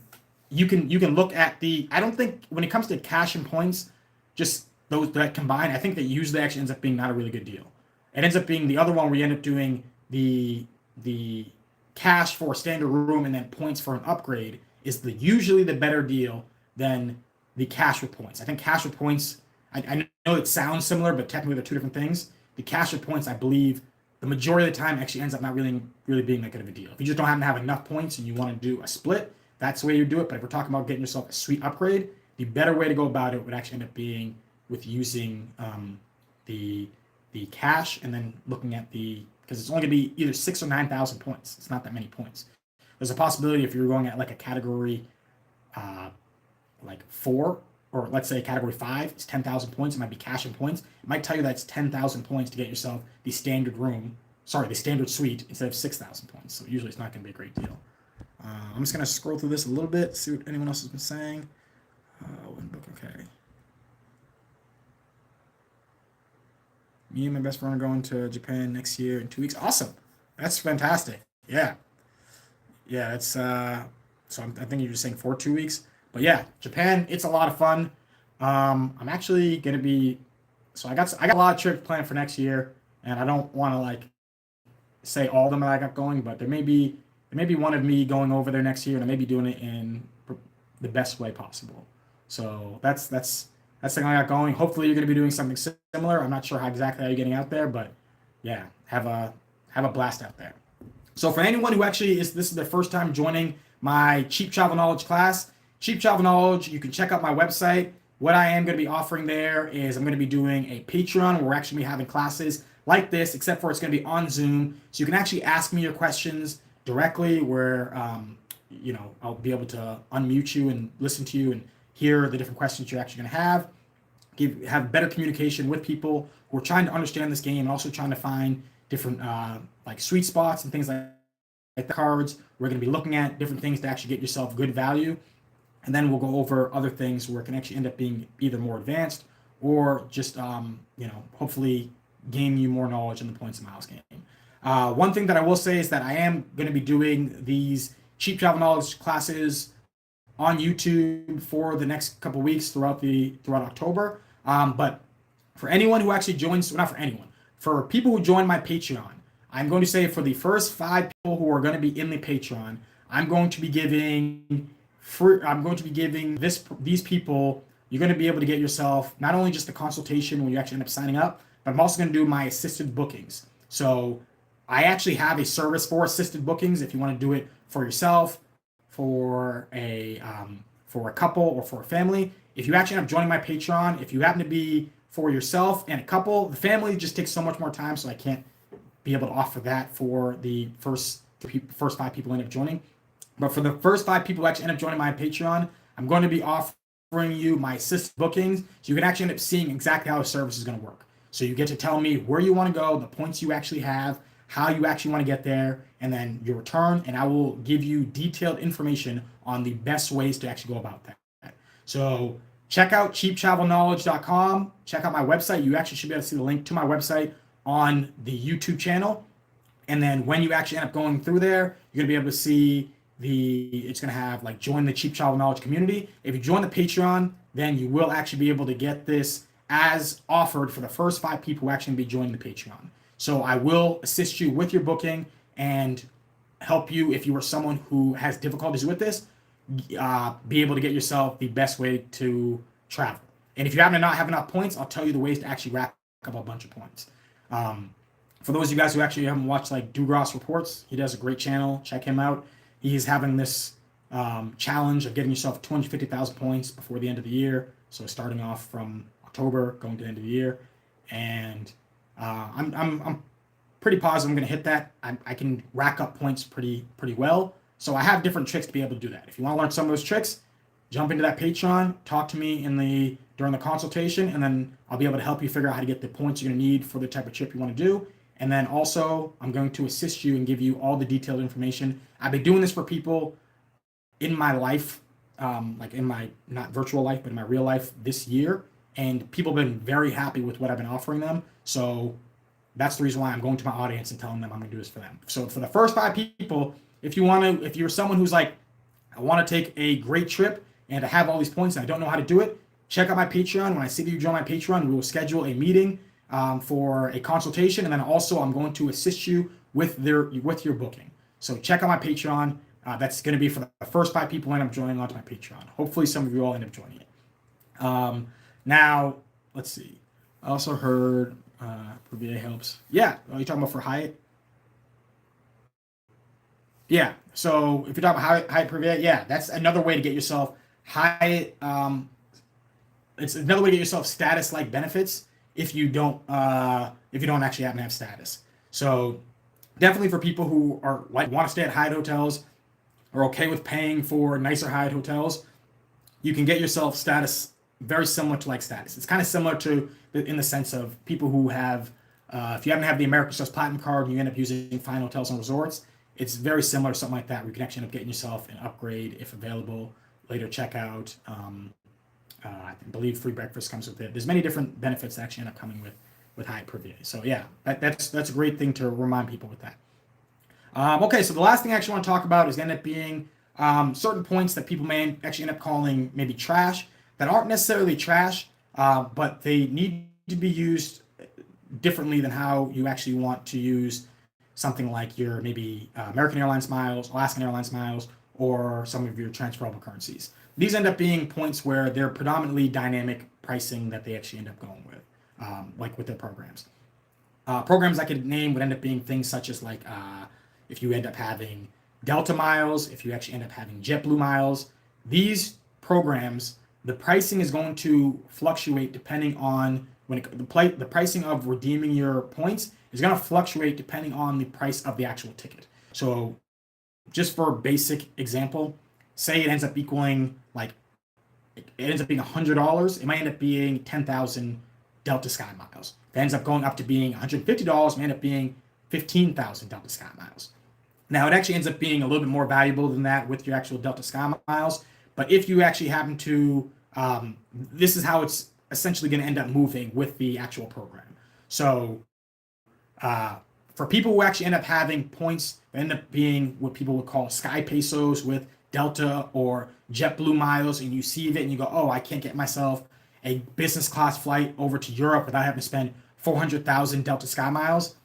you can look at the. I don't think when it comes to cash and points, just those that combined, I think that usually actually ends up being not a really good deal. It ends up being the other one where you end up doing the cash for a standard room and then points for an upgrade is usually the better deal than the cash with points. I think cash with points. I know it sounds similar, but technically they're two different things. The cash with points, I believe, the majority of the time actually ends up not really being that good of a deal. If you just don't happen to have enough points and you want to do a split, that's the way you do it. But if we're talking about getting yourself a sweet upgrade, the better way to go about it would actually end up being with using the cash and then looking at because it's only going to be either 6 or 9,000 points. It's not that many points. There's a possibility if you're going at like a category uh, like 4, or let's say category 5, it's 10,000 points. It might be cash and points. It might tell you that it's 10,000 points to get yourself the standard the standard suite instead of 6,000 points. So usually it's not going to be a great deal. I'm just going to scroll through this a little bit, see what anyone else has been saying. Okay. Me and my best friend are going to Japan next year in 2 weeks. Awesome. That's fantastic. Yeah. Yeah, it's I think you're just saying for 2 weeks. But yeah, Japan, it's a lot of fun. I'm actually gonna be I got a lot of trips planned for next year, and I don't want to like say all of them that I got going, but there may be one of me going over there next year, and I may be doing it in the best way possible. So that's the thing I got going. Hopefully, you're going to be doing something similar. I'm not sure how you're getting out there, but yeah, have a blast out there. So for anyone who actually this is their first time joining my Cheap Travel Knowledge class, Cheap Travel Knowledge, you can check out my website. What I am going to be offering there is I'm going to be doing a Patreon where we're actually having classes like this, except for it's going to be on Zoom. So you can actually ask me your questions directly where, I'll be able to unmute you and listen to you and hear the different questions you're actually going to have better communication with people who are trying to understand this game and also trying to find different like sweet spots and things like the cards. We're going to be looking at different things to actually get yourself good value. And then we'll go over other things where it can actually end up being either more advanced or just, hopefully gain you more knowledge in the points and miles game. One thing that I will say is that I am going to be doing these cheap travel knowledge classes on YouTube for the next couple weeks throughout October. But for anyone who actually joins, well, not for anyone, for people who join my Patreon, I'm going to say for the first 5 people who are going to be in the Patreon, I'm going to be giving these people, you're going to be able to get yourself not only just the consultation when you actually end up signing up, but I'm also going to do my assisted bookings. So I actually have a service for assisted bookings if you want to do it for yourself, for a couple, or for a family. If you actually end up joining my Patreon, if you happen to be for yourself and a couple, the family just takes so much more time, so I can't be able to offer that for the first 5 people who end up joining. But for the first 5 people who actually end up joining my Patreon, I'm going to be offering you my assisted bookings, so you can actually end up seeing exactly how the service is going to work. So you get to tell me where you want to go, the points you actually have, how you actually want to get there, and then your return, and I will give you detailed information on the best ways to actually go about that. So check out cheaptravelknowledge.com. Check out my website. You actually should be able to see the link to my website on the YouTube channel. And then when you actually end up going through there, you're going to be able to see it's going to have like join the Cheap Travel Knowledge community. If you join the Patreon, then you will actually be able to get this as offered for the first 5 people who actually be joining the Patreon. So I will assist you with your booking and help you if you are someone who has difficulties with this, be able to get yourself the best way to travel. And if you happen to not have enough points, I'll tell you the ways to actually rack up a bunch of points. For those of you guys who actually haven't watched like Dougras Reports, he does a great channel. Check him out. He's having this challenge of getting yourself 250,000 points before the end of the year. So starting off from October, going to the end of the year, and I'm pretty positive I'm going to hit that. I can rack up points pretty well. So I have different tricks to be able to do that. If you want to learn some of those tricks, jump into that Patreon, talk to me during the consultation, and then I'll be able to help you figure out how to get the points you're going to need for the type of trip you want to do. And then also, I'm going to assist you and give you all the detailed information. I've been doing this for people in my life, like in my not virtual life, but in my real life this year, and people have been very happy with what I've been offering them. So that's the reason why I'm going to my audience and telling them I'm going to do this for them. So for the first 5 people, if you're someone who's like, I want to take a great trip and to have all these points and I don't know how to do it, check out my Patreon. When I see that you join my Patreon, we will schedule a meeting for a consultation, and then also I'm going to assist you with your booking. So check out my Patreon. That's going to be for the first 5 people who end up joining onto my Patreon. Hopefully some of you all end up joining it. Now, let's see. I also heard Privier helps. Yeah, are you talking about for Hyatt? Yeah, so if you're talking about Hyatt Privier, yeah, that's another way to get yourself Hyatt. It's another way to get yourself status-like benefits if you don't actually happen to have status. So definitely for people who are like want to stay at Hyatt hotels, are okay with paying for nicer Hyatt hotels, you can get yourself status very similar to like status. It's kind of similar to in the sense of people who have, if you happen to have the American Express Platinum card and you end up using Fine Hotels and Resorts, it's very similar to something like that where you can actually end up getting yourself an upgrade if available, later checkout. I believe free breakfast comes with it. There's many different benefits that actually end up coming with Hyatt Privier. So yeah, that's a great thing to remind people with that. Okay, so the last thing I actually want to talk about is end up being certain points that people may actually end up calling maybe trash that aren't necessarily trash, but they need to be used differently than how you actually want to use something like your maybe American Airlines miles, Alaskan Airlines miles, or some of your transferable currencies. These end up being points where they're predominantly dynamic pricing that they actually end up going with, like with their programs. Programs I could name would end up being things such as like if you end up having Delta miles, if you actually end up having JetBlue miles, these programs, the pricing is going to fluctuate depending on the pricing of redeeming your points is going to fluctuate depending on the price of the actual ticket. So just for basic example, say it ends up equaling like it ends up being $100, it might end up being 10,000 Delta Sky miles. If it ends up going up to being $150, it may end up being 15,000 Delta Sky miles. Now, it actually ends up being a little bit more valuable than that with your actual Delta Sky miles. But if you actually happen to, this is how it's essentially going to end up moving with the actual program. So for people who actually end up having points that end up being what people would call Sky Pesos with Delta or JetBlue miles, and you see it and you go, oh, I can't get myself a business class flight over to Europe without having to spend 400,000 Delta Sky miles.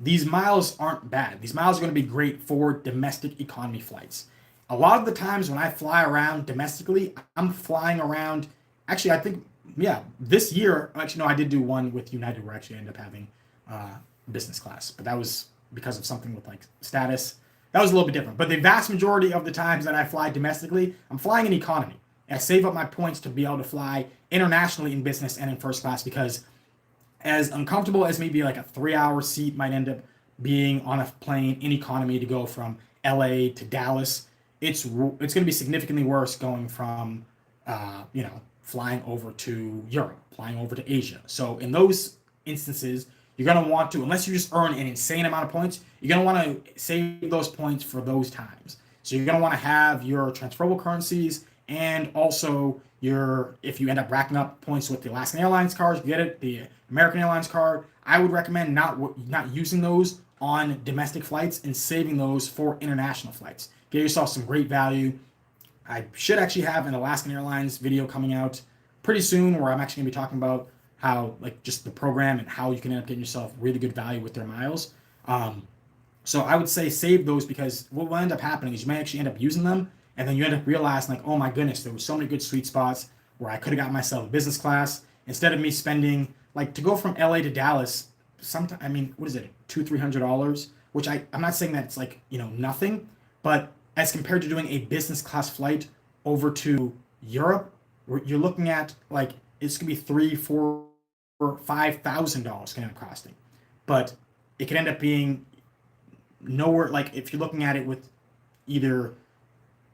These miles aren't bad. These miles are going to be great for domestic economy flights. A lot of the times when I fly around domestically, I'm flying around. Actually, I think, yeah, this year, actually, no, I did do one with United where I actually ended up having business class. But that was because of something with like status. That was a little bit different. But the vast majority of the times that I fly domestically, I'm flying in economy. And I save up my points to be able to fly internationally in business and in first class because as uncomfortable as maybe like a 3-hour seat might end up being on a plane in economy to go from LA to Dallas, it's going to be significantly worse going from, flying over to Europe, flying over to Asia. So in those instances, you're going to want to, unless you just earn an insane amount of points, you're going to want to save those points for those times. So you're going to want to have your transferable currencies and also if you end up racking up points with the Alaskan Airlines cards, you get it, the American Airlines card, I would recommend not using those on domestic flights and saving those for international flights. Get yourself some great value. I should actually have an Alaskan Airlines video coming out pretty soon where I'm actually going to be talking about how, like, just the program and how you can end up getting yourself really good value with their miles. So I would say save those because what will end up happening is you might actually end up using them and then you end up realizing like, oh my goodness, there were so many good sweet spots where I could have got myself a business class instead of me spending, like, to go from LA to Dallas, sometimes, I mean, what is it, $200-300, which I'm not saying that it's like, nothing, but as compared to doing a business class flight over to Europe, you're looking at like it's gonna be $3, $4, or $5,000 gonna end up costing, but it could end up being nowhere. Like if you're looking at it with either,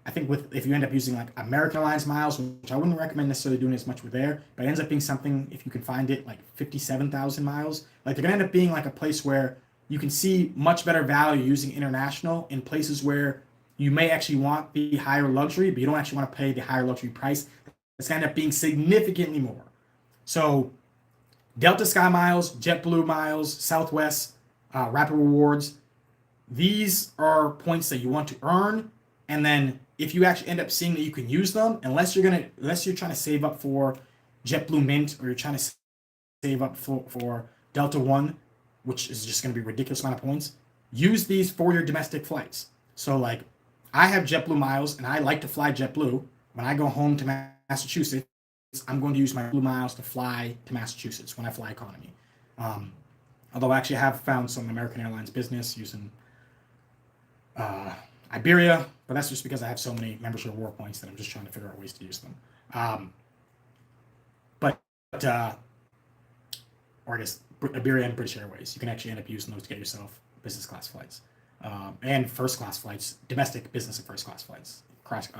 I think with if you end up using like American Airlines miles, which I wouldn't recommend necessarily doing as much with there, but it ends up being something, if you can find it, like 57,000 miles. Like they're gonna end up being like a place where you can see much better value using international in places where you may actually want the higher luxury, but you don't actually want to pay the higher luxury price. It's gonna end up being significantly more. So Delta Sky Miles, JetBlue Miles, Southwest, Rapid Rewards, these are points that you want to earn, and then if you actually end up seeing that you can use them, unless you're trying to save up for JetBlue Mint, or you're trying to save up for Delta One, which is just going to be a ridiculous amount of points, use these for your domestic flights. So like I have JetBlue miles, and I like to fly JetBlue. When I go home to Massachusetts, I'm going to use my Blue miles to fly to Massachusetts when I fly economy. Although I actually have found some American Airlines business using Iberia, but that's just because I have so many membership reward points that I'm just trying to figure out ways to use them. Or I guess Iberia and British Airways, you can actually end up using those to get yourself business class flights and first class flights, domestic business and first class flights,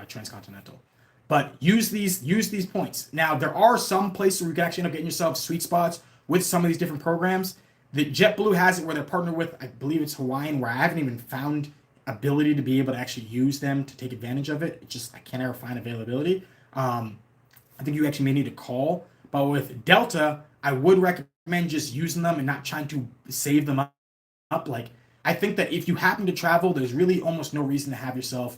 transcontinental. But use these points. Now there are some places where you can actually end up getting yourself sweet spots with some of these different programs. The JetBlue has it where they're partnered with, I believe it's Hawaiian, where I haven't even found ability to be able to actually use them to take advantage of it. It's just I can't ever find availability. I think you actually may need to call. But with Delta, I would recommend just using them and not trying to save them up. Like I think that if you happen to travel, there's really almost no reason to have yourself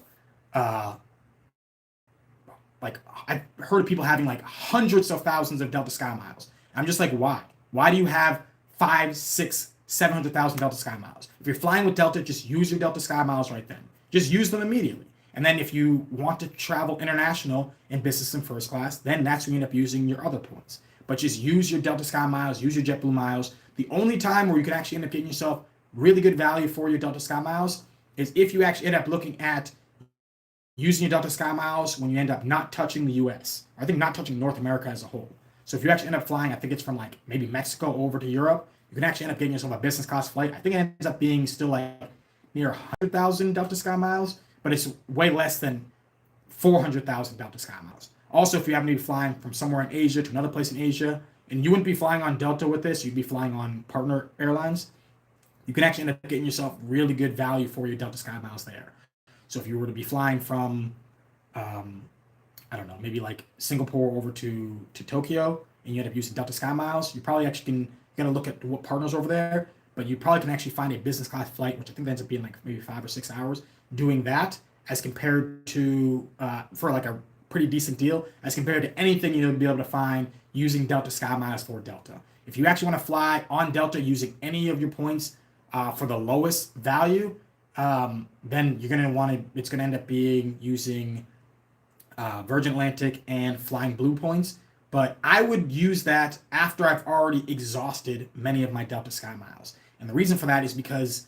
like I've heard of people having like hundreds of thousands of Delta Sky miles. I'm just like, why? Why do you have 5, 6, 700,000 Delta Sky miles? If you're flying with Delta, just use your Delta Sky miles right then. Just use them immediately. And then if you want to travel international in business and first class, then that's when you end up using your other points. But just use your Delta Sky miles, use your JetBlue miles. The only time where you can actually end up getting yourself really good value for your Delta Sky miles is if you actually end up looking at using your Delta Sky miles when you end up not touching the US. I think not touching North America as a whole. So if you actually end up flying, I think it's from like maybe Mexico over to Europe, you can actually end up getting yourself a business class flight. I think it ends up being still like near 100,000 Delta Sky miles, but it's way less than 400,000 Delta Sky miles. Also, if you happen to be flying from somewhere in Asia to another place in Asia, and you wouldn't be flying on Delta with this, you'd be flying on partner airlines, you can actually end up getting yourself really good value for your Delta Sky miles there. So if you were to be flying from, I don't know, maybe like Singapore over to Tokyo, and you end up using Delta Sky miles, you probably actually can, you gotta look at what partners over there, but you probably can actually find a business class flight, which I think ends up being like maybe 5 or 6 hours, doing that as compared to, for like a pretty decent deal, as compared to anything you'll be able to find using Delta Sky miles for Delta. If you actually want to fly on Delta using any of your points for the lowest value, then you're going to want to, it's going to end up being using Virgin Atlantic and Flying Blue points. But I would use that after I've already exhausted many of my Delta Sky miles. And the reason for that is because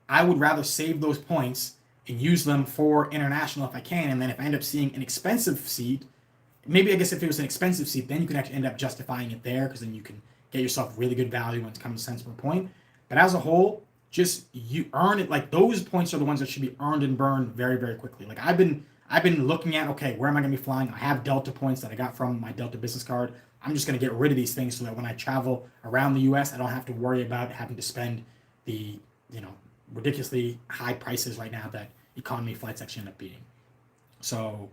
I would rather save those points and use them for international if I can. And then if I end up seeing an expensive seat, maybe I guess if it was an expensive seat, then you can actually end up justifying it there, because then you can get yourself really good value when it comes to cents per point. But as a whole, just you earn it. Like those points are the ones that should be earned and burned very, very quickly. Like I've been looking at, okay, where am I going to be flying? I have Delta points that I got from my Delta business card. I'm just going to get rid of these things so that when I travel around the U.S., I don't have to worry about having to spend the, ridiculously high prices right now that economy flights actually end up being. So,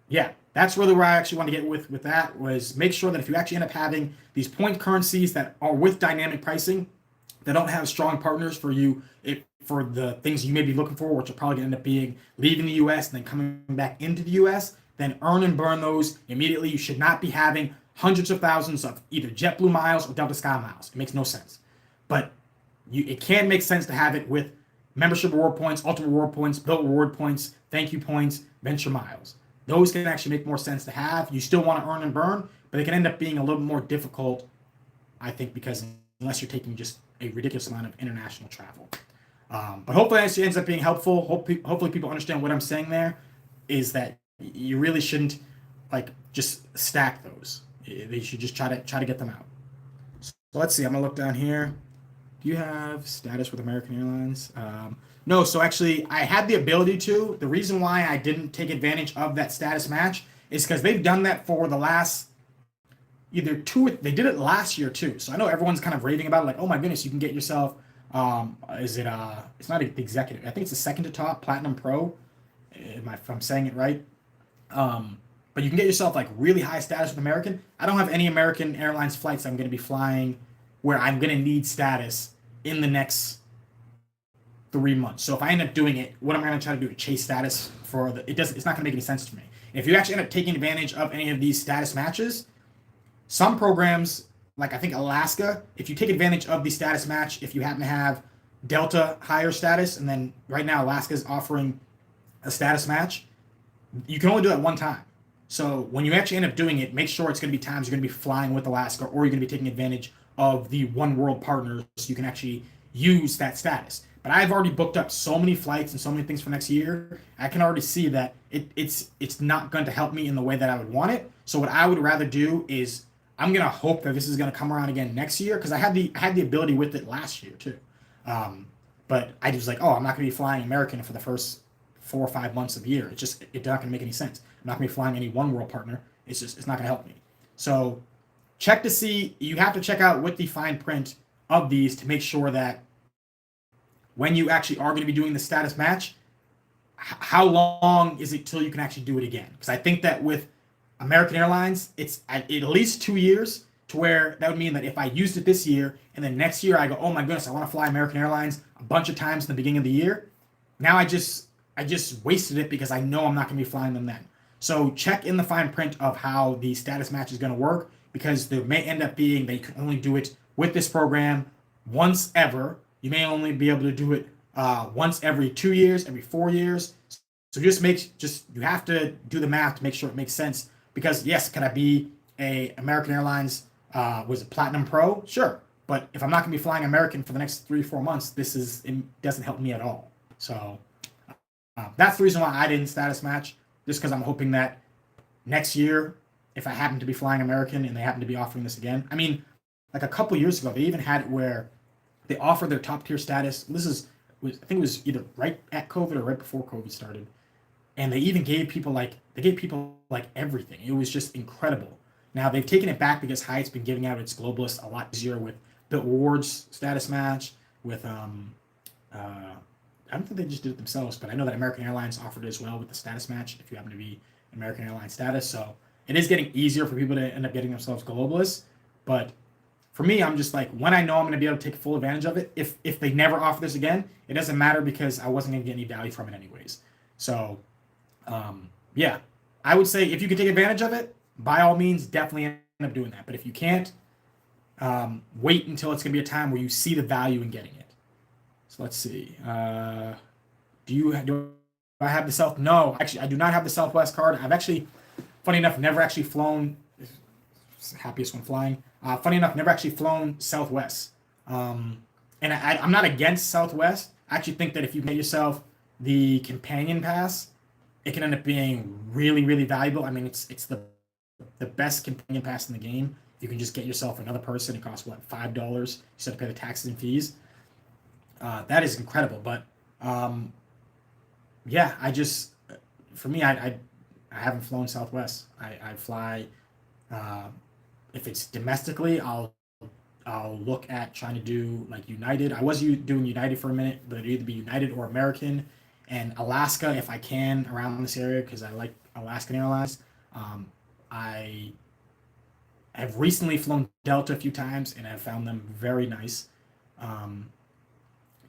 yeah, that's really where I actually want to get with that, was make sure that if you actually end up having these point currencies that are with dynamic pricing, that don't have strong partners for you, for the things you may be looking for, which are probably going to end up being leaving the U.S. and then coming back into the U.S., then earn and burn those immediately. You should not be having hundreds of thousands of either JetBlue miles or Delta Sky miles. It makes no sense. But it can make sense to have it with membership reward points, ultimate reward points, built reward points, thank you points, venture miles. Those can actually make more sense to have. You still want to earn and burn, but it can end up being a little more difficult, I think, because unless you're taking just a ridiculous amount of international travel. But hopefully it ends up being helpful. Hopefully people understand what I'm saying there is that you really shouldn't like just stack those. They should just try to get them out. So let's see. I'm gonna look down here. Do you have status with American Airlines? No. So actually, I had the ability to. The reason why I didn't take advantage of that status match is because they've done that for the last either two. They did it last year too. So I know everyone's kind of raving about it, like, oh my goodness, you can get yourself. Is it? It's not the executive. I think it's the second to top Platinum Pro. If I'm saying it right. But you can get yourself like really high status with American. I don't have any American Airlines flights I'm going to be flying where I'm going to need status in the next 3 months. So if I end up doing it, what I'm going to try to do is chase status for it's not going to make any sense to me. And if you actually end up taking advantage of any of these status matches, some programs, like I think Alaska, if you take advantage of the status match, if you happen to have Delta higher status, and then right now Alaska is offering a status match, you can only do that one time. So when you actually end up doing it, make sure it's going to be times you're going to be flying with Alaska, or you're going to be taking advantage of the One World partners so you can actually use that status. But I've already booked up so many flights and so many things for next year. I can already see that it's not going to help me in the way that I would want it. So what I would rather do is I'm going to hope that this is going to come around again next year, because I had the ability with it last year too. But I was like, oh, I'm not going to be flying American for the first 4 or 5 months of the year. It's not going to make any sense. I'm not going to be flying any One World partner. It's not going to help me. So check to see. You have to check out with the fine print of these to make sure that when you actually are going to be doing the status match, how long is it till you can actually do it again? Because I think that with American Airlines, it's at least 2 years, to where that would mean that if I used it this year and then next year I go, oh my goodness, I want to fly American Airlines a bunch of times in the beginning of the year. Now I just wasted it because I know I'm not going to be flying them then. So check in the fine print of how the status match is going to work, because there may end up being that you can only do it with this program once ever. You may only be able to do it once every 2 years, every 4 years. So you have to do the math to make sure it makes sense. Because yes, can I be a American Airlines was it Platinum Pro? Sure. But if I'm not going to be flying American for the next 3-4 months, it doesn't help me at all. So that's the reason why I didn't status match, just because I'm hoping that next year, if I happen to be flying American and they happen to be offering this again. I mean, like a couple years ago, they even had it where they offered their top tier status. I think it was either right at COVID or right before COVID started. And they even gave people like everything. It was just incredible. Now they've taken it back because Hyatt's been giving out its globalists a lot easier with Bill Ward's status match, with I don't think they just did it themselves, but I know that American Airlines offered it as well with the status match if you happen to be American Airlines status. So it is getting easier for people to end up getting themselves globalists. But for me, I'm just like, when I know I'm going to be able to take full advantage of it, if they never offer this again, it doesn't matter, because I wasn't going to get any value from it anyways. So, yeah, I would say if you can take advantage of it, by all means, definitely end up doing that. But if you can't, wait until it's going to be a time where you see the value in getting it. So let's see. Do I have the South? No, actually, I do not have the Southwest card. I've actually, funny enough, never actually flown. Happiest when flying. Funny enough, never actually flown Southwest. And I'm not against Southwest. I actually think that if you get yourself the companion pass, it can end up being really, really valuable. I mean, it's the best companion pass in the game. You can just get yourself another person. It costs what, $5? You just have to pay the taxes and fees. That is incredible. But yeah, for me, I haven't flown Southwest. I fly. If it's domestically, I'll look at trying to do like United. I was doing United for a minute, but it'd either be United or American. And Alaska, if I can, around this area, because I like Alaskan Airlines. I have recently flown Delta a few times, and I've found them very nice.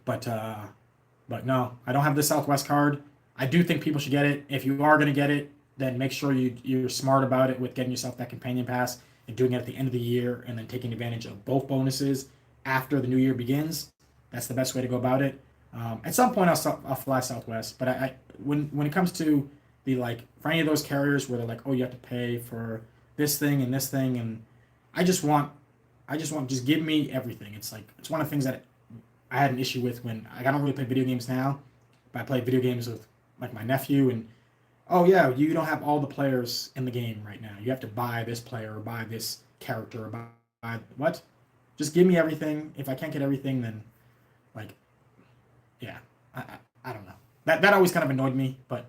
But no, I don't have the Southwest card. I do think people should get it. If you are going to get it, then make sure you're smart about it with getting yourself that companion pass and doing it at the end of the year, and then taking advantage of both bonuses after the new year begins. That's the best way to go about it. At some point, I'll fly Southwest, but when it comes to for any of those carriers where they're like, oh, you have to pay for this thing, and I just want I just give me everything. It's like it's one of the things that I had an issue with when I don't really play video games now, but I play video games with like my nephew and oh yeah, you don't have all the players in the game right now. You have to buy this player or buy this character or buy what? Just give me everything. If I can't get everything, then like yeah, I don't know. That always kind of annoyed me, but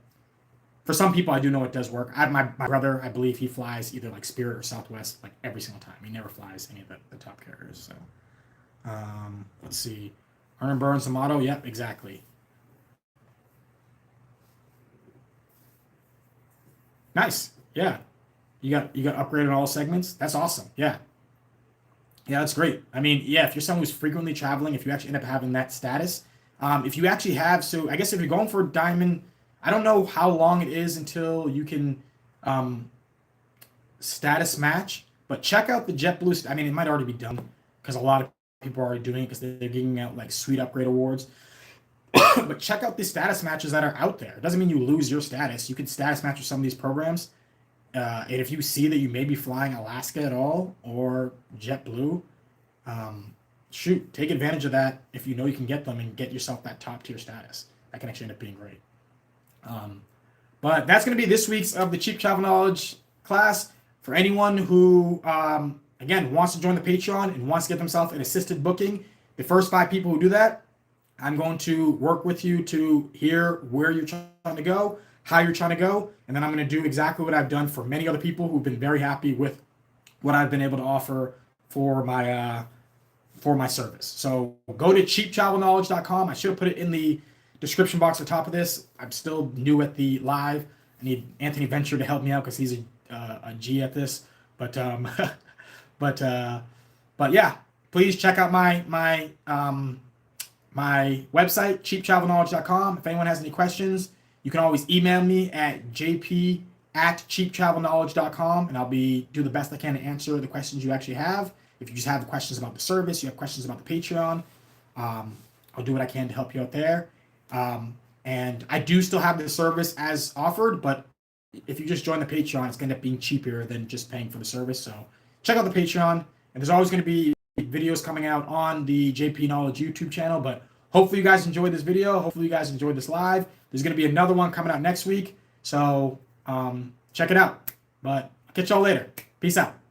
for some people, I do know it does work. My brother, I believe he flies either like Spirit or Southwest like every single time. He never flies any of the top carriers. So let's see, Arnon Burns, Amato. Yep, exactly. Nice. Yeah, you got upgraded in all segments. That's awesome. Yeah, yeah, that's great. I mean, yeah, if you're someone who's frequently traveling, if you actually end up having that status, if you actually have, so I guess if you're going for diamond, I don't know how long it is until you can um, status match, but check out the JetBlue. I mean, it might already be done because a lot of people are already doing it because they're giving out like sweet upgrade awards. But check out the status matches that are out there. It doesn't mean you lose your status. You can status match with some of these programs. And if you see that you may be flying Alaska at all or JetBlue, um, shoot, take advantage of that if you know you can get them and get yourself that top tier status. That can actually end up being great. Um, but that's going to be this week's of the Cheap Travel Knowledge class. For anyone who, again, wants to join the Patreon and wants to get themselves an assisted booking, the first 5 people who do that, I'm going to work with you to hear where you're trying to go, how you're trying to go, and then I'm going to do exactly what I've done for many other people who've been very happy with what I've been able to offer for my service. So go to cheaptravelknowledge.com. I should have put it in the description box at the top of this. I'm still new at the live. I need Anthony Venture to help me out because he's a G at this. But but yeah, please check out my website, cheaptravelknowledge.com. If anyone has any questions, you can always email me at jp@cheaptravelknowledge.com, and I'll do the best I can to answer the questions you actually have. If you just have questions about the service, you have questions about the Patreon, I'll do what I can to help you out there. And I do still have the service as offered, but if you just join the Patreon, it's going to end up being cheaper than just paying for the service. So check out the Patreon, and there's always going to be videos coming out on the JP Knowledge YouTube channel. But hopefully you guys enjoyed this video. Hopefully you guys enjoyed this live. There's going to be another one coming out next week. So check it out. But I'll catch y'all later. Peace out.